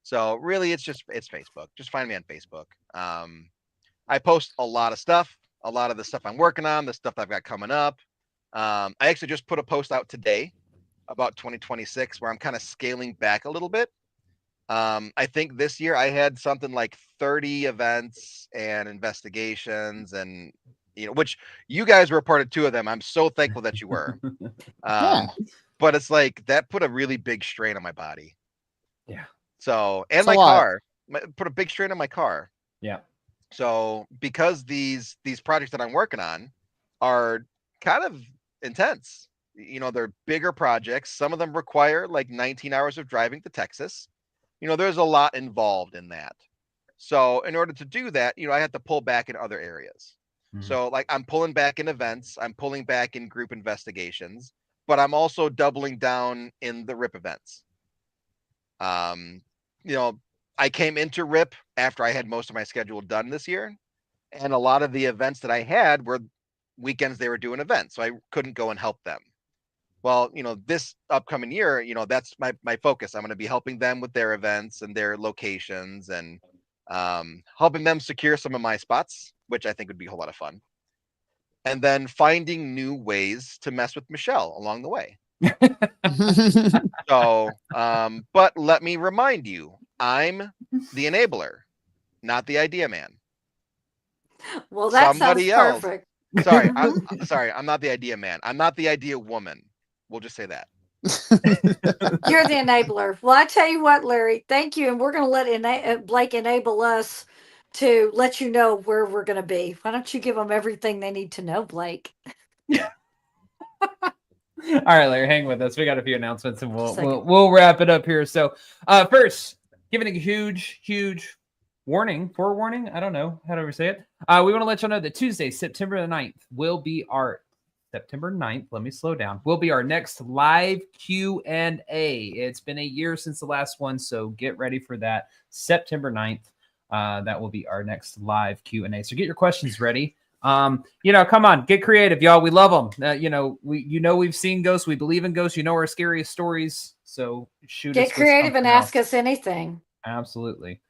So really it's Facebook. Just find me on Facebook. I post a lot of stuff, a lot of the stuff I'm working on, the stuff I've got coming up. I actually just put a post out today about 2026 where I'm kind of scaling back a little bit. I think this year I had something like 30 events and investigations, and which you guys were a part of 2 of them. I'm so thankful that you were. But it's like that put a really big strain on my body. Yeah. So, and my car put a big strain on my car. Yeah. So because these projects that I'm working on are kind of intense. They're bigger projects. Some of them require like 19 hours of driving to Texas. There's a lot involved in that. So in order to do that, I have to pull back in other areas. Mm-hmm. So like I'm pulling back in events, I'm pulling back in group investigations, but I'm also doubling down in the RIP events. I came into RIP after I had most of my schedule done this year. And a lot of the events that I had were weekends they were doing events. So I couldn't go and help them. Well, this upcoming year, that's my focus. I'm going to be helping them with their events and their locations and helping them secure some of my spots, which I think would be a whole lot of fun. And then finding new ways to mess with Michelle along the way. So, but let me remind you, I'm the enabler, not the idea man. Well, that somebody sounds perfect. Sorry, I'm not the idea man. I'm not the idea woman. We'll just say that. You're the enabler. Well, I tell you what, Larry, thank you. And we're going to let Blake enable us to let you know where we're going to be. Why don't you give them everything they need to know, Blake? Yeah. All right, Larry, hang with us. We got a few announcements and we'll wrap it up here. So first, giving a huge forewarning. I don't know how to say it. We want to let you know that Tuesday, September the 9th will be our September 9th. Let me slow down. Will be our next live Q&A. It's been a year since the last one, so get ready for that. September 9th. That will be our next live Q&A. So get your questions ready. Come on, get creative, y'all. We love them. We've seen ghosts. We believe in ghosts. Our scariest stories. So get creative and ask us anything. Absolutely.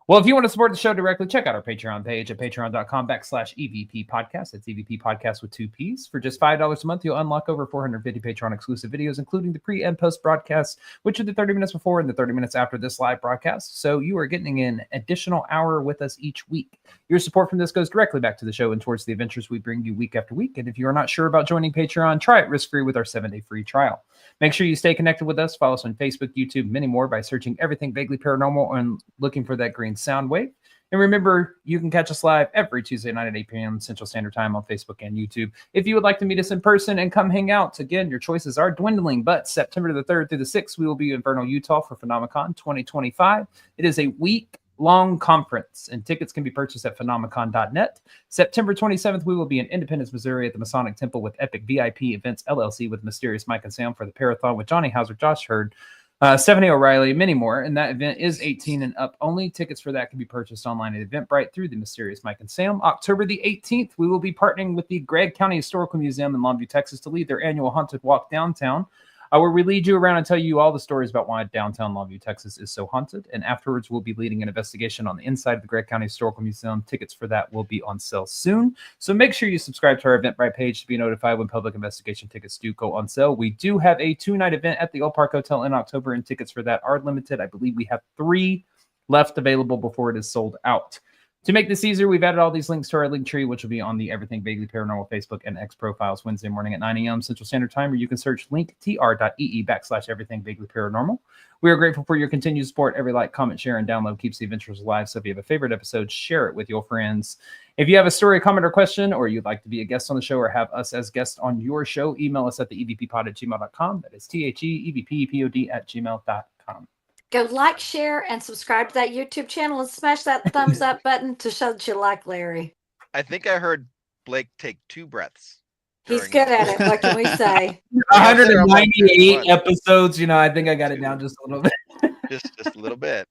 Well, if you want to support the show directly, check out our Patreon page at patreon.com/EVP podcast. That's EVP podcast with 2 P's. For just $5 a month, you'll unlock over 450 Patreon exclusive videos, including the pre and post broadcasts, which are the 30 minutes before and the 30 minutes after this live broadcast. So you are getting an additional hour with us each week. Your support from this goes directly back to the show and towards the adventures we bring you week after week. And if you are not sure about joining Patreon, try it risk-free with our 7-day free trial. Make sure you stay connected with us. Follow us on Facebook, YouTube, many more by searching Everything Vaguely Paranormal and looking for that green sound wave. And remember, you can catch us live every Tuesday night at 8 p.m. Central Standard Time on Facebook and YouTube. If you would like to meet us in person and come hang out, again, your choices are dwindling, but September the 3rd through the 6th, we will be in Vernal, Utah for Phenomicon 2025. It is a week-long conference, and tickets can be purchased at phenomicon.net. September 27th, we will be in Independence, Missouri at the Masonic Temple with Epic VIP Events LLC with Mysterious Mike and Sam for the Parathon with Johnny Hauser, Josh Hurd, Stephanie O'Reilly, many more. And that event is 18 and up only. Tickets for that can be purchased online at Eventbrite through the Mysterious Mike and Sam. October the 18th, we will be partnering with the Gregg County Historical Museum in Longview, Texas to lead their annual Haunted Walk Downtown, where we lead you around and tell you all the stories about why downtown Longview, Texas is so haunted. And afterwards, we'll be leading an investigation on the inside of the Gregg County Historical Museum. Tickets for that will be on sale soon. So make sure you subscribe to our Eventbrite page to be notified when public investigation tickets do go on sale. We do have a 2-night event at the Old Park Hotel in October, and tickets for that are limited. I believe we have 3 left available before it is sold out. To make this easier, we've added all these links to our link tree, which will be on the Everything Vaguely Paranormal Facebook and X profiles Wednesday morning at 9 a.m. Central Standard Time, where you can search linktr.ee/Everything Vaguely Paranormal. We are grateful for your continued support. Every like, comment, share, and download keeps the adventures alive. So if you have a favorite episode, share it with your friends. If you have a story, comment, or question, or you'd like to be a guest on the show or have us as guests on your show, email us at the evppod@gmail.com. That is THEEVPPOD@gmail.com. Go like, share, and subscribe to that YouTube channel and smash that thumbs up button to show that you like Larry. I think I heard Blake take 2 breaths. He's good at it. What can we say? 198 episodes. I think I got it down just a little bit. just a little bit.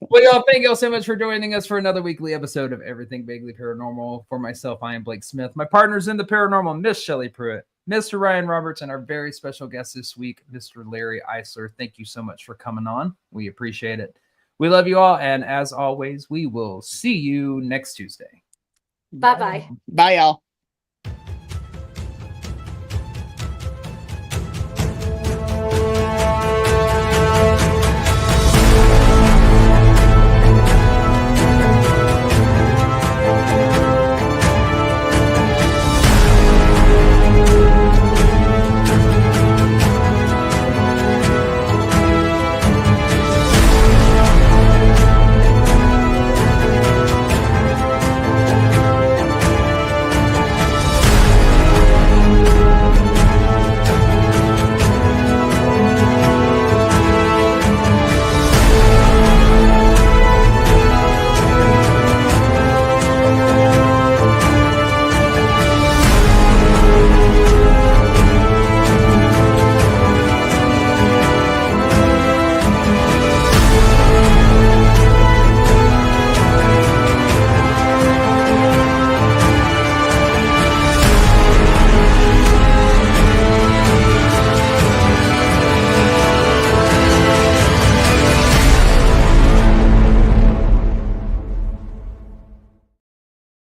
Well, y'all, thank y'all so much for joining us for another weekly episode of Everything Vaguely Paranormal. For myself, I am Blake Smith. My partners in the paranormal, Miss Shelley Pruitt, Mr. Ryan Roberts, and our very special guest this week, Mr. Larry Eissler. Thank you so much for coming on. We appreciate it. We love you all, and as always, we will see you next Tuesday. Bye-bye. Bye, y'all.